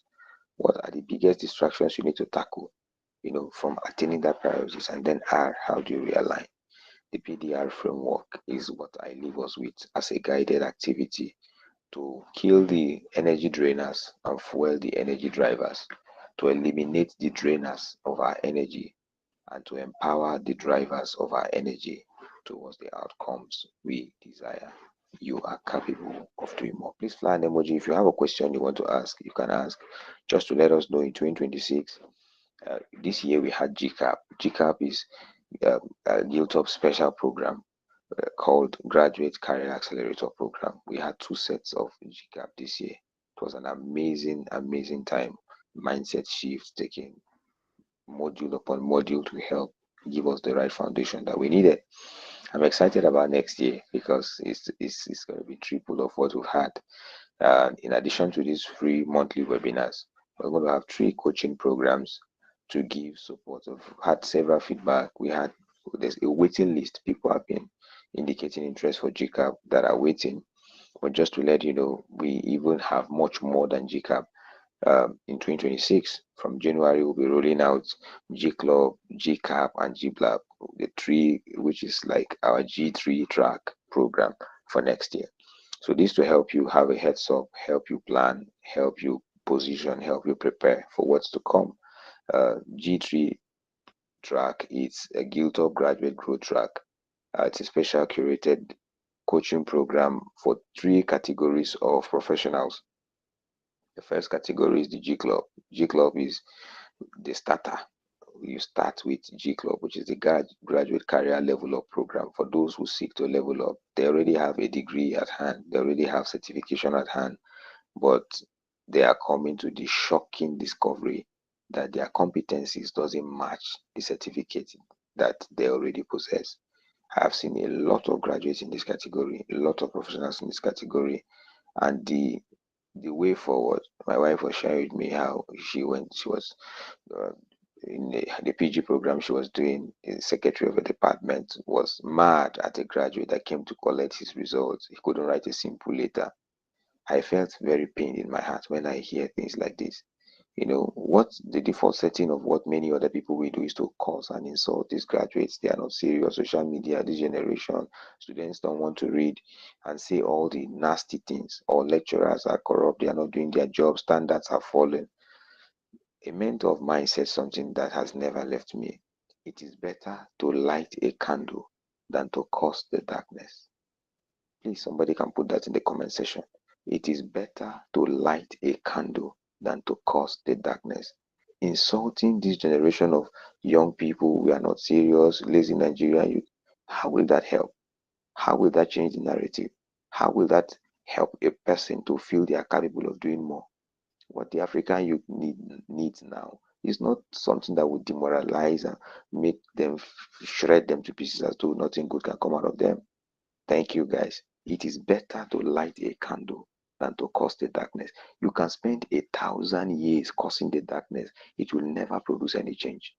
What are the biggest distractions you need to tackle, from attaining that priorities? And then R, how do you realign? The PDR framework is what I leave us with as a guided activity to kill the energy drainers and fuel the energy drivers, to eliminate the drainers of our energy, and to empower the drivers of our energy towards the outcomes we desire. You are capable of doing more. Please fly an emoji. If you have a question you want to ask, you can ask just to let us know in 2026. This year we had GCAP. GCAP is a Giltop special program called Graduate Career Accelerator Program. We had 2 sets of GCAP this year. It was an amazing, amazing time. Mindset shifts, taking module upon module to help give us the right foundation that we needed. I'm excited about next year because it's going to be triple of what we've had. In addition to these free monthly webinars, we're going to have 3 coaching programs to give support. We've had several feedback. There's a waiting list. People have been indicating interest for GCAP that are waiting. But just to let you know, we even have much more than GCAP. In 2026, from January, we'll be rolling out G Club, GCAP, and GBLAB, the 3, which is like our G3 track program for next year. So this to help you have a heads up, help you plan, help you position, help you prepare for what's to come. G3 track is a Giltop graduate growth track. It's a special curated coaching program for 3 categories of professionals. The first category is the G Club. G Club is the starter. You start with G Club, which is the graduate career level up program for those who seek to level up. They already have a degree at hand, they already have certification at hand, but they are coming to the shocking discovery that their competencies doesn't match the certificate that they already possess. I've seen a lot of graduates in this category, a lot of professionals in this category, and the way forward. My wife was sharing with me how she was uh, in the PG program she was doing. The secretary of a department was mad at a graduate that came to collect his results. He couldn't write a simple letter. I felt very pained in my heart when I hear things like this. What the default setting of what many other people will do is to curse and insult these graduates. They are not serious. Social media, this generation, students don't want to read and say all the nasty things. All lecturers are corrupt. They are not doing their job. Standards are falling. A mentor of mine said something that has never left me. It is better to light a candle than to cause the darkness. Please, somebody can put that in the comment section. It is better to light a candle than to cause the darkness. Insulting this generation of young people, we are not serious, lazy Nigerian youth. How will that help? How will that change the narrative? How will that help a person to feel they are capable of doing more? What the African youth needs now is not something that would demoralize and make them shred them to pieces as though nothing good can come out of them. Thank you, guys. It is better to light a candle than to cause the darkness. You can spend 1,000 years causing the darkness, it will never produce any change.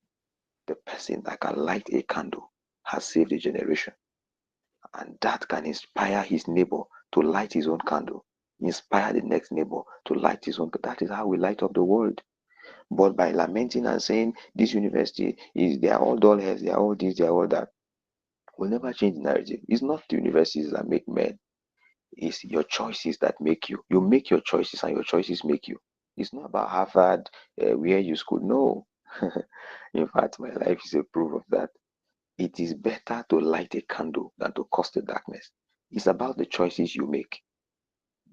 The person that can light a candle has saved a generation, and that can inspire his neighbor to light his own candle, inspire the next neighbor to light his own. That is how we light up the world. But by lamenting and saying this university is, they are all dull heads, they are all this, they are all that, will never change the narrative. It's not the universities that make men, it's your choices that make you. You make your choices and your choices make you. It's not about Harvard, where you school. No. In fact, my life is a proof of that. It is better to light a candle than to cause the darkness. It's about the choices you make.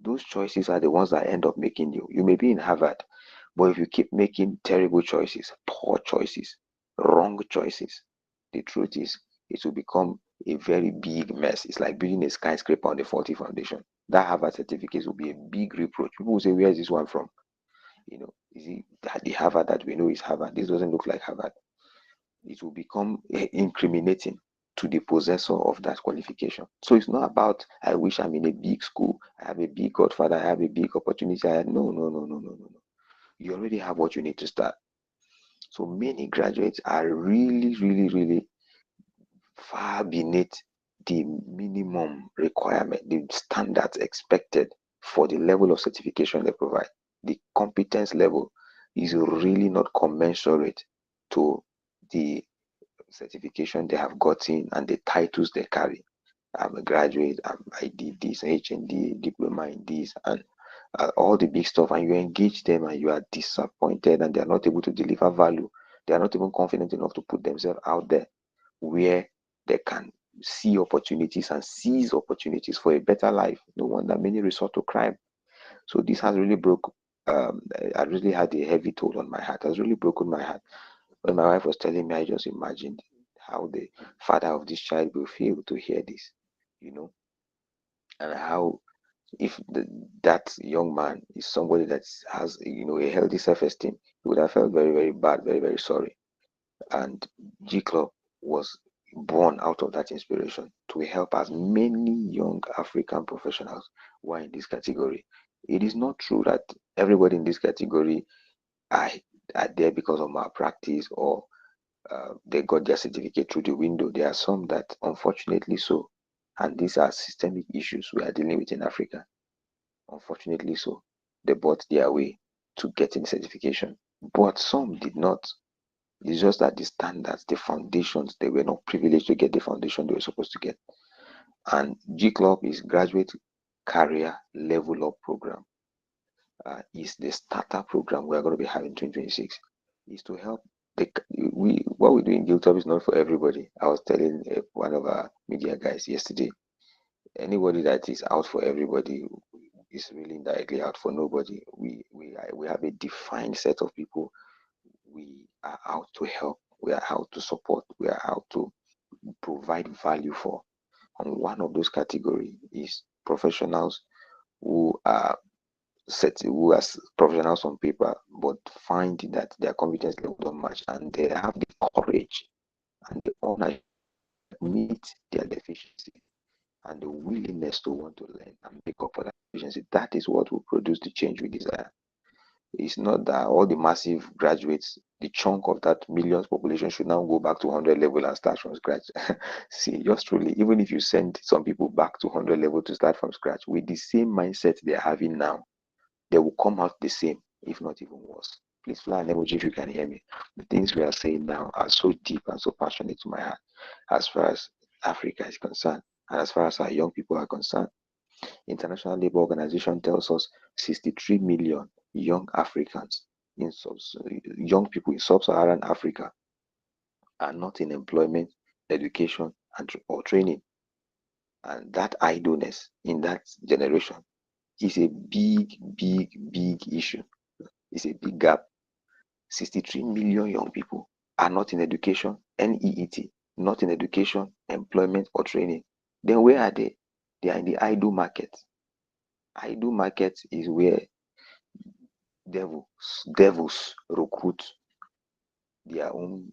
Those choices are the ones that end up making you. You may be in Harvard, but if you keep making terrible choices, poor choices, wrong choices, the truth is it will become a very big mess. It's like building a skyscraper on a faulty foundation. That Harvard certificate will be a big reproach. People will say, where is this one from? Is it that the Harvard that we know is Harvard? This doesn't look like Harvard. It will become incriminating to the possessor of that qualification. So it's not about, I wish I'm in a big school, I have a big godfather, I have a big opportunity. No, no, no, no, no, no, no. You already have what you need to start. So many graduates are really, really, really far beneath the minimum requirement, the standards expected for the level of certification they provide. The competence level is really not commensurate to the certification they have gotten and the titles they carry. I'm a graduate, I did this, HND, diploma in this, and all the big stuff, and you engage them and you are disappointed and they are not able to deliver value. They are not even confident enough to put themselves out there where they can see opportunities and seize opportunities for a better life. No wonder many resort to crime. So this has really I really had a heavy toll on my heart. It has really broken my heart. When my wife was telling me, I just imagined how the father of this child will feel to hear this, you know, and how if that young man is somebody that has, a healthy self-esteem, he would have felt very, very bad, very, very sorry. And G Club was born out of that inspiration to help as many young African professionals who are in this category. It is not true that everybody in this category are, are there because of malpractice or they got their certificate through the window. There are some that, unfortunately, so, and these are systemic issues we are dealing with in Africa. Unfortunately, so, they bought their way to getting certification, but some did not. It's just that the standards, the foundations, they were not privileged to get the foundation they were supposed to get. And G Club is graduate career level up program. Is the starter program we are going to be having 2026. Is to help what we do in Giltop is not for everybody. I was telling one of our media guys yesterday. Anybody that is out for everybody is really indirectly out for nobody. We have a defined set of people we are out to help, we are out to support, we are out to provide value for. And one of those categories is professionals who are professionals on paper, but find that their competence level don't match, and they have the courage and the ownership to meet their deficiency and the willingness to want to learn and make up for that deficiency. That is what will produce the change we desire. It's not that all the massive graduates, the chunk of that millions population should now go back to 100 level and start from scratch. See, just truly, even if you send some people back to 100 level to start from scratch with the same mindset they're having now, they will come out the same, if not even worse. Please fly an emoji if you can hear me. The things we are saying now are so deep and so passionate to my heart as far as Africa is concerned and as far as our young people are concerned. International Labour Organization tells us 63 million young Africans, young people in sub-Saharan Africa, are not in employment, education, or training. And that idleness in that generation is a big, big, big issue. It's a big gap. 63 million young people are not in education, NEET, not in education, employment, or training. Then where are they? They are in the idle market. Idle market is where devils recruit their own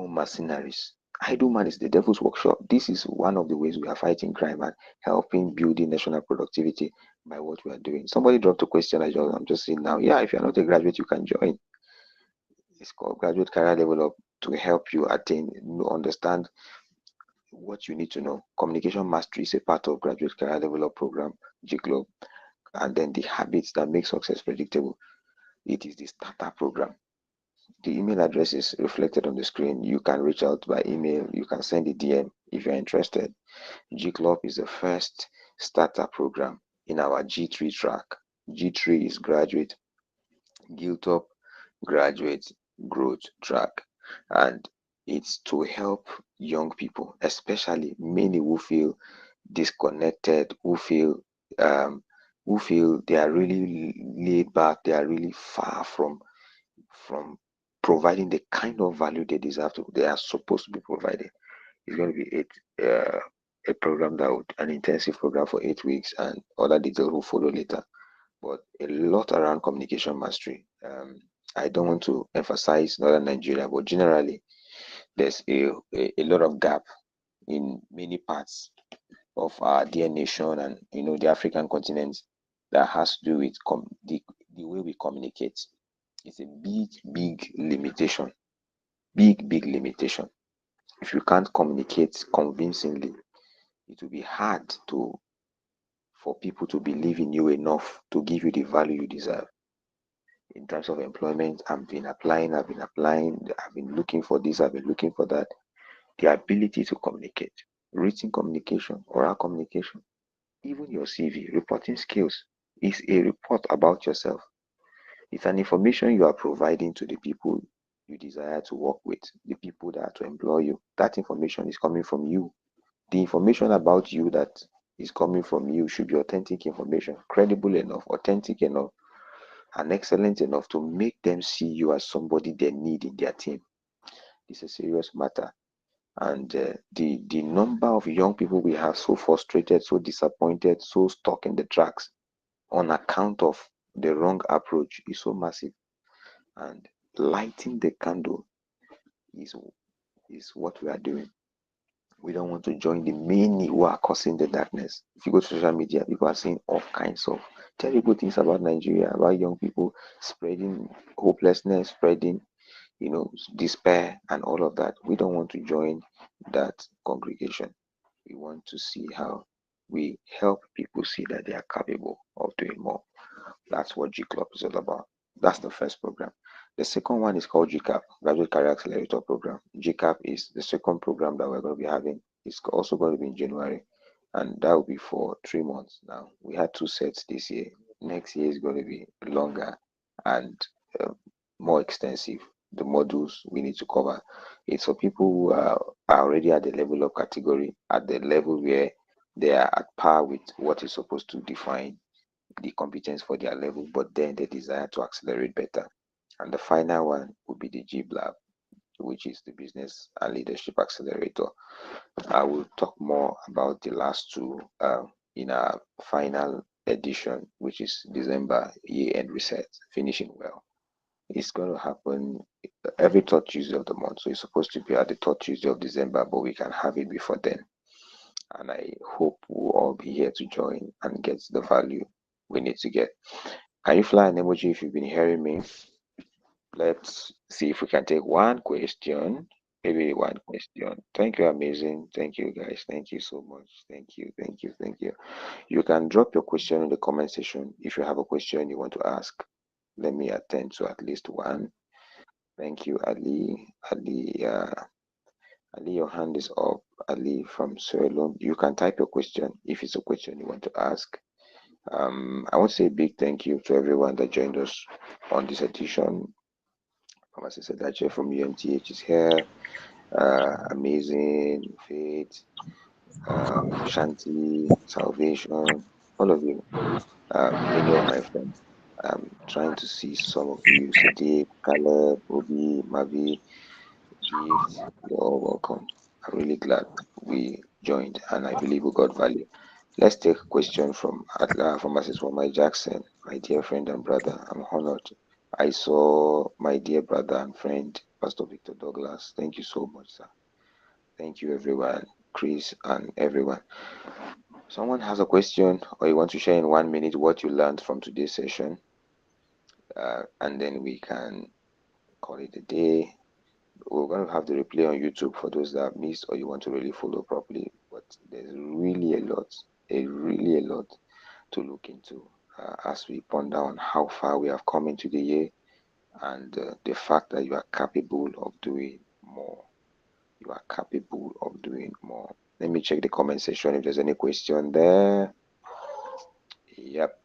mercenaries. Idle man is the devil's workshop. This is one of the ways we are fighting crime and helping building national productivity by what we are doing. Somebody dropped a question. I'm just saying now. Yeah, if you're not a graduate, you can join. It's called Graduate Career Level Up to help you attain, understand what you need to know. Communication mastery is a part of Graduate Career Level Up program, GCLOB, and then the habits that make success predictable. It is the starter program. The email address is reflected on the screen. You can reach out by email. You can send a DM if you're interested. GCLOB is the first starter program in our G3 track. G3 is graduate, Giltop graduate growth track, and it's to help young people, especially many who feel disconnected, um, who feel they are really laid back, they are really far from providing the kind of value they deserve to, they are supposed to be providing. It's going to be a program that would, an intensive program for 8 weeks, and other details will follow later. But a lot around communication mastery. I don't want to emphasize Northern Nigeria, but generally, there's a lot of gap in many parts of our dear nation and the African continent that has to do with the way we communicate. It's a big, big limitation. Big, big limitation. If you can't communicate convincingly, it will be hard for people to believe in you enough to give you the value you deserve. In terms of employment, I've been applying, I've been looking for this, I've been looking for that. The ability to communicate, written communication, oral communication, even your CV, reporting skills is a report about yourself. It's an information you are providing to the people you desire to work with, the people that are to employ you. That information is coming from you. The information about you that is coming from you should be authentic information, credible enough, authentic enough, and excellent enough to make them see you as somebody they need in their team. It's a serious matter. And the number of young people we have so frustrated, so disappointed, so stuck in the tracks on account of the wrong approach is so massive. And lighting the candle is what we are doing. We don't want to join the many who are causing the darkness. If you go to social media, people are saying all kinds of terrible things about Nigeria, about young people, spreading hopelessness, spreading, despair and all of that. We don't want to join that congregation. We want to see how we help people see that they are capable of doing more. That's what G Club is all about. That's the first program. The second one is called GCAP, Graduate Career Accelerator Program. GCAP is the second program that we're going to be having. It's also going to be in January, and that will be for 3 months. Now, we had 2 sets this year. Next year is going to be longer and uh, more extensive. The modules we need to cover. It's for people who are already at the level of category, at the level where they are at par with what is supposed to define the competence for their level, but then they desire to accelerate better. And the final one would be the GBLAB, which is the Business and Leadership Accelerator. I will talk more about the last two in our final edition, which is December year-end reset, finishing well. It's going to happen every third Tuesday of the month. So it's supposed to be at the third Tuesday of December, but we can have it before then. And I hope we'll all be here to join and get the value we need to get. Can you fly an emoji if you've been hearing me? Let's see if we can take one question. Maybe one question. Thank you, amazing. Thank you, guys. Thank you so much. Thank you, thank you, thank you. You can drop your question in the comment section if you have a question you want to ask. Let me attend to at least one. Thank you, Ali. Ali, your hand is up. Ali from Sierra Leone. You can type your question if it's a question you want to ask. I want to say a big thank you to everyone that joined us on this edition. Pharmacist Sedache from UMTH is here. Amazing, Faith, Shanti, Salvation, all of you, many of my friends. I'm trying to see some of you, Sadiq, Caleb, Obi, Mavi, Gift. You're all welcome. I'm really glad we joined, and I believe we got value. Let's take a question from Mrs. Wamai Jackson, my dear friend and brother. I'm honored. I saw my dear brother and friend, Pastor Victor Douglas. Thank you so much, sir. Thank you, everyone, Chris, and everyone. Someone has a question, or you want to share in 1 minute what you learned from today's session, and then we can call it a day. We're going to have the replay on YouTube for those that missed or you want to really follow properly. But there's really really a lot to look into as we ponder on how far we have come into the year and the fact that you are capable of doing more. You are capable of doing more. Let me check the comment section if there's any question there. Yep.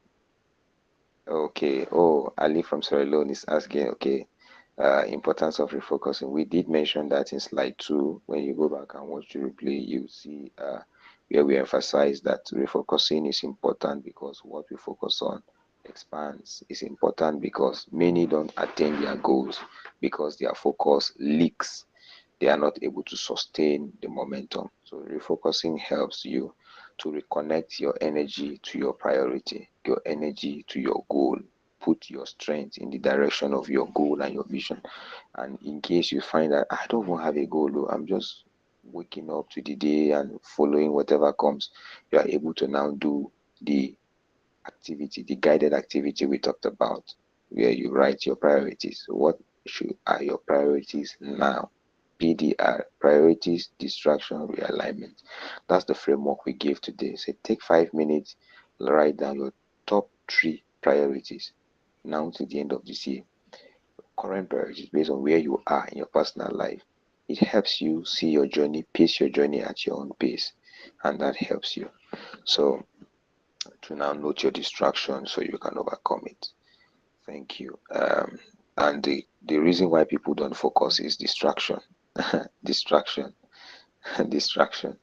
Okay. Oh, Ali from Sierra Leone is asking, okay, importance of refocusing. We did mention that in slide 2. When you go back and watch the replay, you see where we emphasize that refocusing is important because what we focus on expands. Is important because many don't attain their goals because their focus leaks. They are not able to sustain the momentum. So refocusing helps you to reconnect your energy to your priority, your energy to your goal. Put your strength in the direction of your goal and your vision. And in case you find that I don't even have a goal, though, I'm just waking up to the day and following whatever comes, you are able to now do the activity, the guided activity we talked about, where you write your priorities. So what are your priorities now? PDR, priorities, distraction, realignment. That's the framework we gave today. So take 5 minutes, write down your top 3 priorities now to the end of this year. Current priorities based on where you are in your personal life. It helps you see your journey, pace your journey at your own pace, and that helps you. So to now note your distraction so you can overcome it. Thank you. And the reason why people don't focus is distraction. Distraction. Distraction.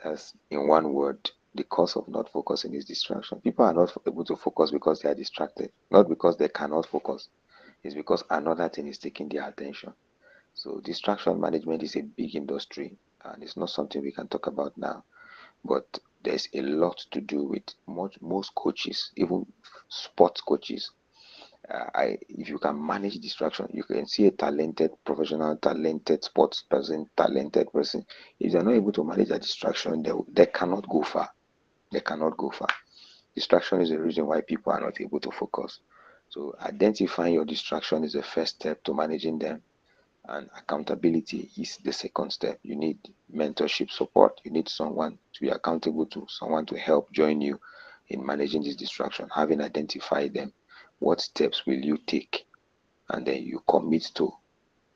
That's in one word. The cause of not focusing is distraction. People are not able to focus because they are distracted, not because they cannot focus. It's because another thing is taking their attention. So distraction management is a big industry, and it's not something we can talk about now. But there's a lot to do with most coaches, even sports coaches. If you can manage distraction, you can see a talented professional, talented sports person, talented person. If they're not able to manage that distraction, they cannot go far. They cannot go far. Distraction is the reason why people are not able to focus. So identifying your distraction is the first step to managing them, and accountability is the second step. You need mentorship support. You need someone to be accountable to, someone to help join you in managing this distraction. Having identified them, what steps will you take? And then you commit to.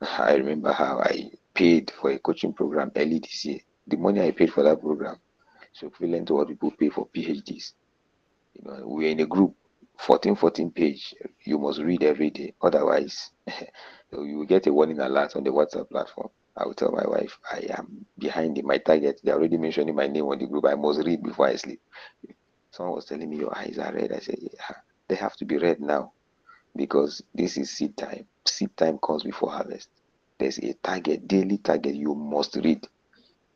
I remember how I paid for a coaching program early this year. The money I paid for that program is equivalent to what people pay for PhDs. We're in a group, 14 page. You must read every day. Otherwise, you will get a warning alert on the WhatsApp platform. I will tell my wife, I am behind in my target. They're already mentioning my name on the group. I must read before I sleep. Someone was telling me, your eyes are red. I said, yeah, they have to be red now because this is seed time. Seed time comes before harvest. There's a target, daily target you must read.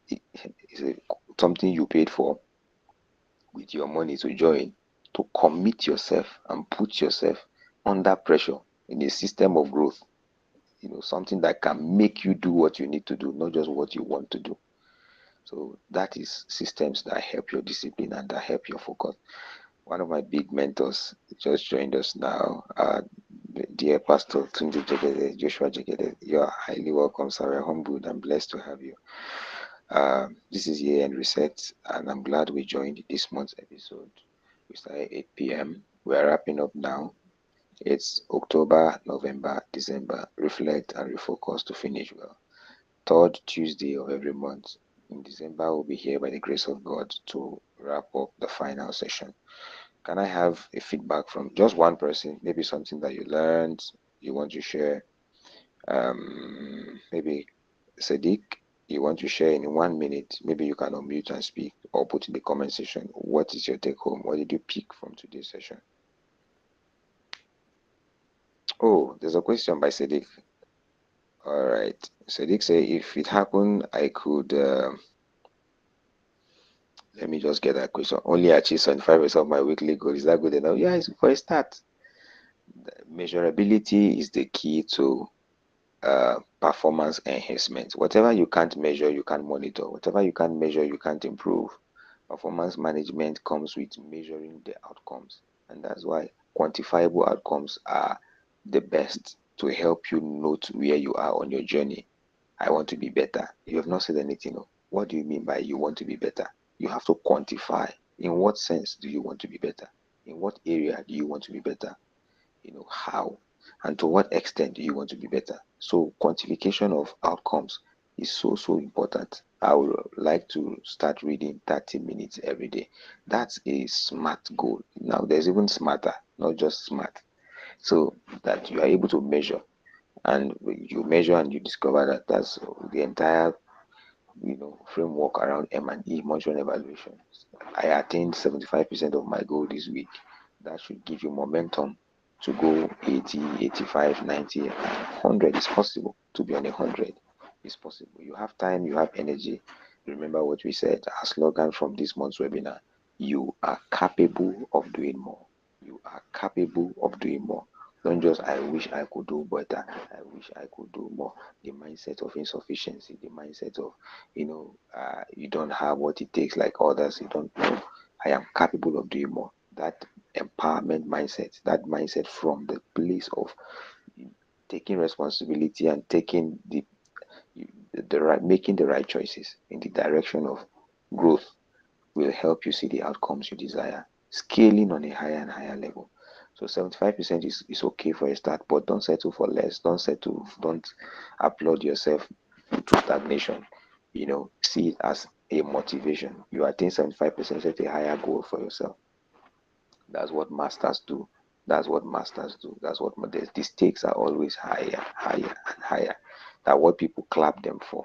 It's something you paid for with your money to join, to commit yourself and put yourself under pressure in a system of growth. Something that can make you do what you need to do, not just what you want to do. So that is systems that help your discipline and that help your focus. One of my big mentors just joined us now, dear Pastor Tunji Jegede, Joshua Jegede. You are highly welcome, sir. We're humbled and blessed to have you. This is year end reset, and I'm glad we joined this month's episode. We started 8 p.m. We're wrapping up now. It's October, November, December. Reflect and refocus to finish well. Third Tuesday of every month. In December, we'll be here by the grace of God to wrap up the final session. Can I have a feedback from just one person? Maybe something that you learned, you want to share. Maybe Sadiq. you want to share in 1 minute, maybe you can unmute and speak or put in the comment section. What is your take home? What did you pick from today's session? Oh, there's a question by Sadiq. All right. Sadiq say, if it happened, I could, let me just get that question. Only achieve 75% of my weekly goal. Is that good enough? Yeah, it's for a start. Measurability is the key to performance enhancement. Whatever you can't measure, you can't monitor. Whatever you can't measure, you can't improve. Performance management comes with measuring the outcomes, and that's why quantifiable outcomes are the best to help you note where you are on your journey. I want to be better. You have not said anything. Oh. What do you mean by you want to be better? You have to quantify. In what sense do you want to be better? In what area do you want to be better? How and to what extent do you want to be better? So quantification of outcomes is so important. I would like to start reading 30 minutes every day. That's a smart goal. Now there's even smarter, not just smart. So that you are able to measure, and you measure and you discover that that's the entire framework around M&E, monitoring evaluation. I attained 75% of my goal this week. That should give you momentum to go 80, 85, 90, and 100 is possible. To be on 100 is possible. You have time, you have energy. Remember what we said, our slogan from this month's webinar: you are capable of doing more. You are capable of doing more. Don't just, I wish I could do better. I wish I could do more. The mindset of insufficiency, the mindset of, you don't have what it takes like others. You don't know. I am capable of doing more. That empowerment mindset, that mindset from the place of taking responsibility and taking the right, making the right choices in the direction of growth will help you see the outcomes you desire, scaling on a higher and higher level. So 75% is okay for a start, but don't settle for less. Don't applaud yourself to stagnation. See it as a motivation. You attain 75%, set a higher goal for yourself. That's what masters do. That's what masters do. That's what the stakes are always higher, higher, and higher. That what people clap them for.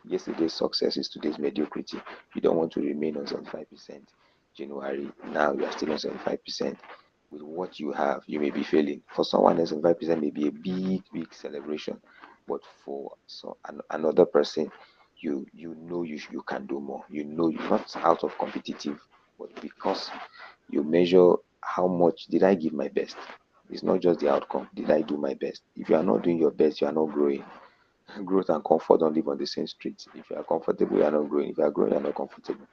Yesterday's success is today's mediocrity. You don't want to remain on 75% January. Now you are still on 75%. With what you have, you may be failing. For someone else, 75% may be a big, big celebration. But for another person, you can do more. You're not out of competitive, but because you measure how much did I give my best. It's not just the outcome. Did I do my best? If you are not doing your best, you are not growing. Growth and comfort don't live on the same street. If you are comfortable, you are not growing. If you are growing, you are not comfortable.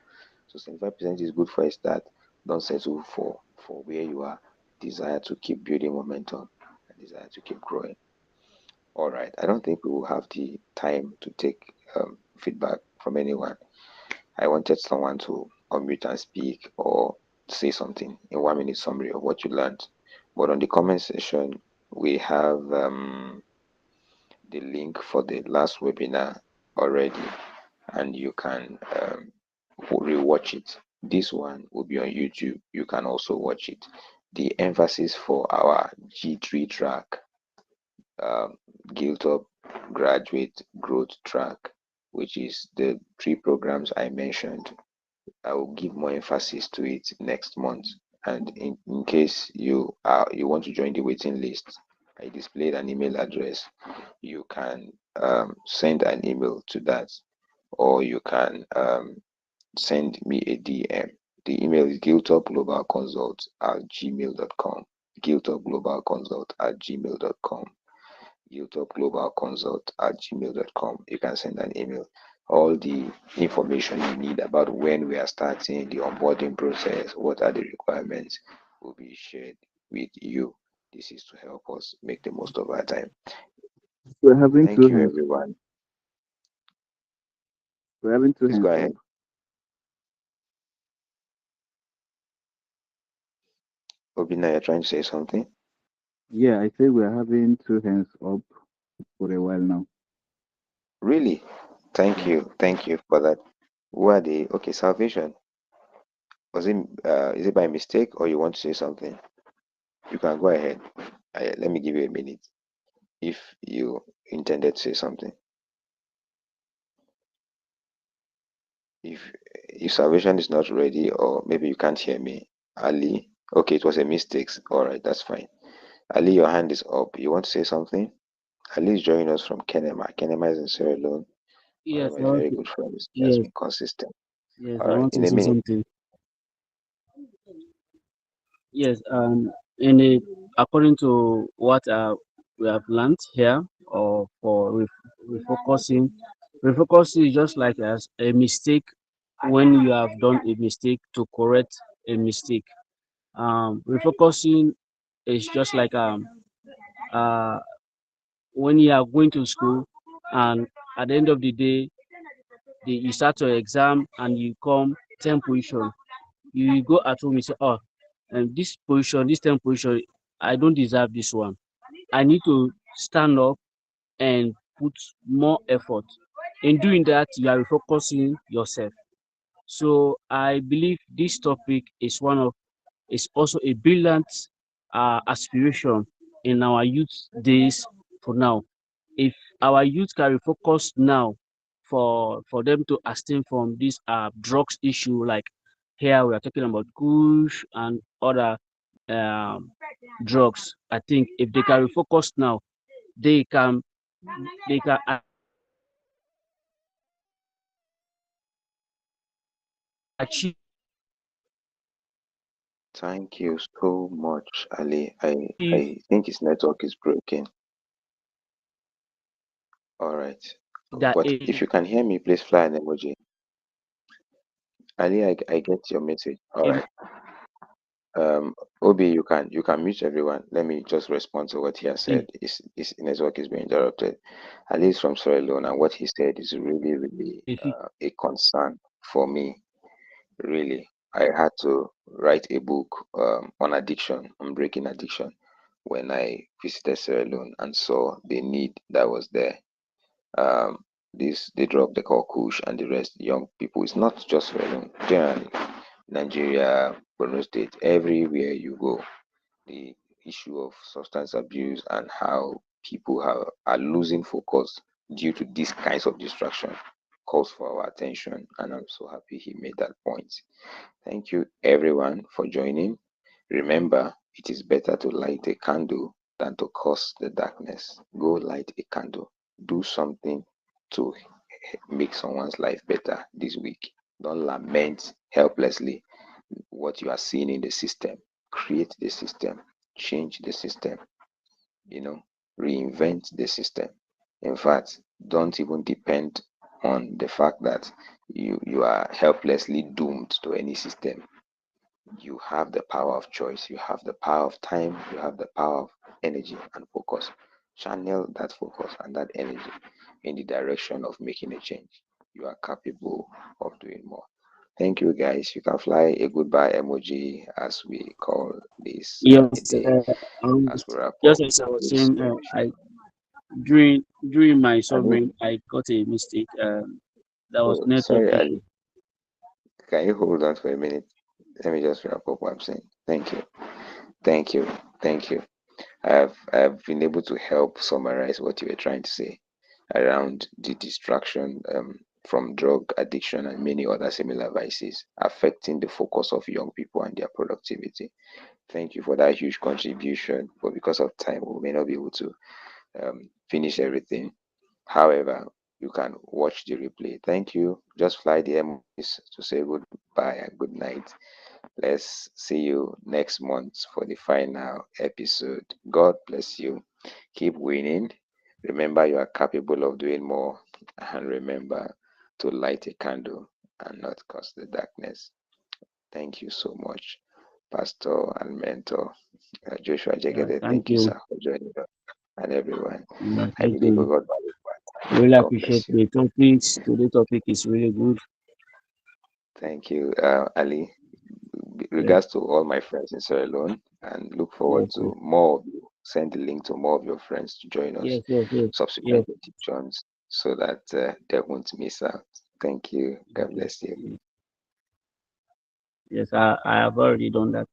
So 75% is good for a start. Don't settle for where you are. Desire to keep building momentum and desire to keep growing. All right. I don't think we will have the time to take feedback from anyone. I wanted someone to unmute and speak or say something in 1 minute summary of what you learned. But on the comment section, we have the link for the last webinar already, and you can rewatch it. This one will be on YouTube. You can also watch it. The emphasis for our G3 track, Giltop Graduate Growth Track, which is the 3 programs I mentioned. I will give more emphasis to it next month. And in case you want to join the waiting list, I displayed an email address. You can send an email to that, or you can send me a DM. The email is giltopglobalconsult@gmail.com. Giltopglobalconsult@gmail.com. Giltopglobalconsult@gmail.com. You can send an email. All the information you need about when we are starting, the onboarding process, what are the requirements, will be shared with you. This is to help us make the most of our time. We're having Thank two you, hands. everyone. We're having two Please go hands up. ahead. Obina, you're trying to say something? Yeah, I say we're having two hands up for a while now. Really? Thank Yeah. you. Thank you for that. Who are they? Okay, salvation. Was it is it by mistake or you want to say something? You can go ahead. Let me give you a minute if you intended to say something. If salvation is not ready, or maybe you can't hear me, Ali. Okay, it was a mistake. All right, that's fine. Ali, your hand is up. You want to say something? Ali is joining us from Kenema. Kenema is in Sierra Leone. One of Yes, my I want very to, good friends. He has yes, been consistent. yes, All I right, want in to a say minute. something. Yes, in a, according to what we have learned here, or for refocusing, refocusing is just like as a mistake when you have done a mistake to correct a mistake. Refocusing is just like uh, when you are going to school and at the end of the day, you start your exam and you come 10 position. You go at home, you say, oh, and this position, this 10 position, I don't deserve this one. I need to stand up and put more effort. In doing that, you are refocusing yourself. So I believe this topic is also a brilliant aspiration in our youth days for now. If our youth can refocus now for them to abstain from this drugs issue, like here we are talking about kush and other um, drugs. I think if they can refocus now, they can they can achieve Thank you so much, Ali. I think his network is broken. All right. that But if you can hear me, please fly an emoji. Ali, I get your message. All right. Obi, you can mute everyone. Let me just respond to what he has said. His network is being interrupted. Ali is from Sierra Leone, and what he said is really, really a concern for me. Really, I had to write a book on addiction, on breaking addiction, when I visited Sierra Leone and saw the need that was there. This the drug they call Kush and the rest, young people. It's not just Sierra Leone, generally Nigeria, Borno State, everywhere you go, the issue of substance abuse and how people are losing focus due to these kinds of distraction calls for our attention. And I'm so happy he made that point. Thank you, everyone, for joining. Remember, it is better to light a candle than to cause the darkness. Go light a candle. Do something to make someone's life better this week. Don't lament helplessly what you are seeing in the system. Create the system, change the system, you know, reinvent the system. In fact, don't even depend on the fact that you are helplessly doomed to any system. You have the power of choice, you have the power of time, you have the power of energy and focus. Channel that focus and that energy in the direction of making a change. You are capable of doing more. Thank you, guys. You can fly a goodbye emoji as we call this a yes, day, as we wrap just up as I was this saying, very short. I during my Ali, summary, I got a mistake. That was oh, network sorry, Ali. issue. Can you hold on for a minute? Let me just wrap up what I'm saying. Thank you. Thank you. Thank you. I've been able to help summarize what you were trying to say around the distraction from drug addiction and many other similar vices affecting the focus of young people and their productivity. Thank you for that huge contribution, but because of time, we may not be able to finish everything. However, you can watch the replay. Thank you. Just fly the emojis to say goodbye and good night. Let's see you next month for the final episode. God bless you. Keep winning. Remember, you are capable of doing more. And remember to light a candle and not cause the darkness. Thank you so much, Pastor and Mentor Joshua Yeah, Jegede. thank Thank you, you. sir, for joining us and everyone. Yeah, I thank believe we you. got valued my time. Really God appreciate bless you. the topics. Today topic is really good. Thank you, Ali. Yes, Regards to all my friends in Sierra Leone, and look forward yes, yes, to more of you. Send the link to more of your friends to join us yes, yes, yes, yes, subsequent editions so that they won't miss out. Thank you. God yes, bless you. yes. Yes, I have already done that.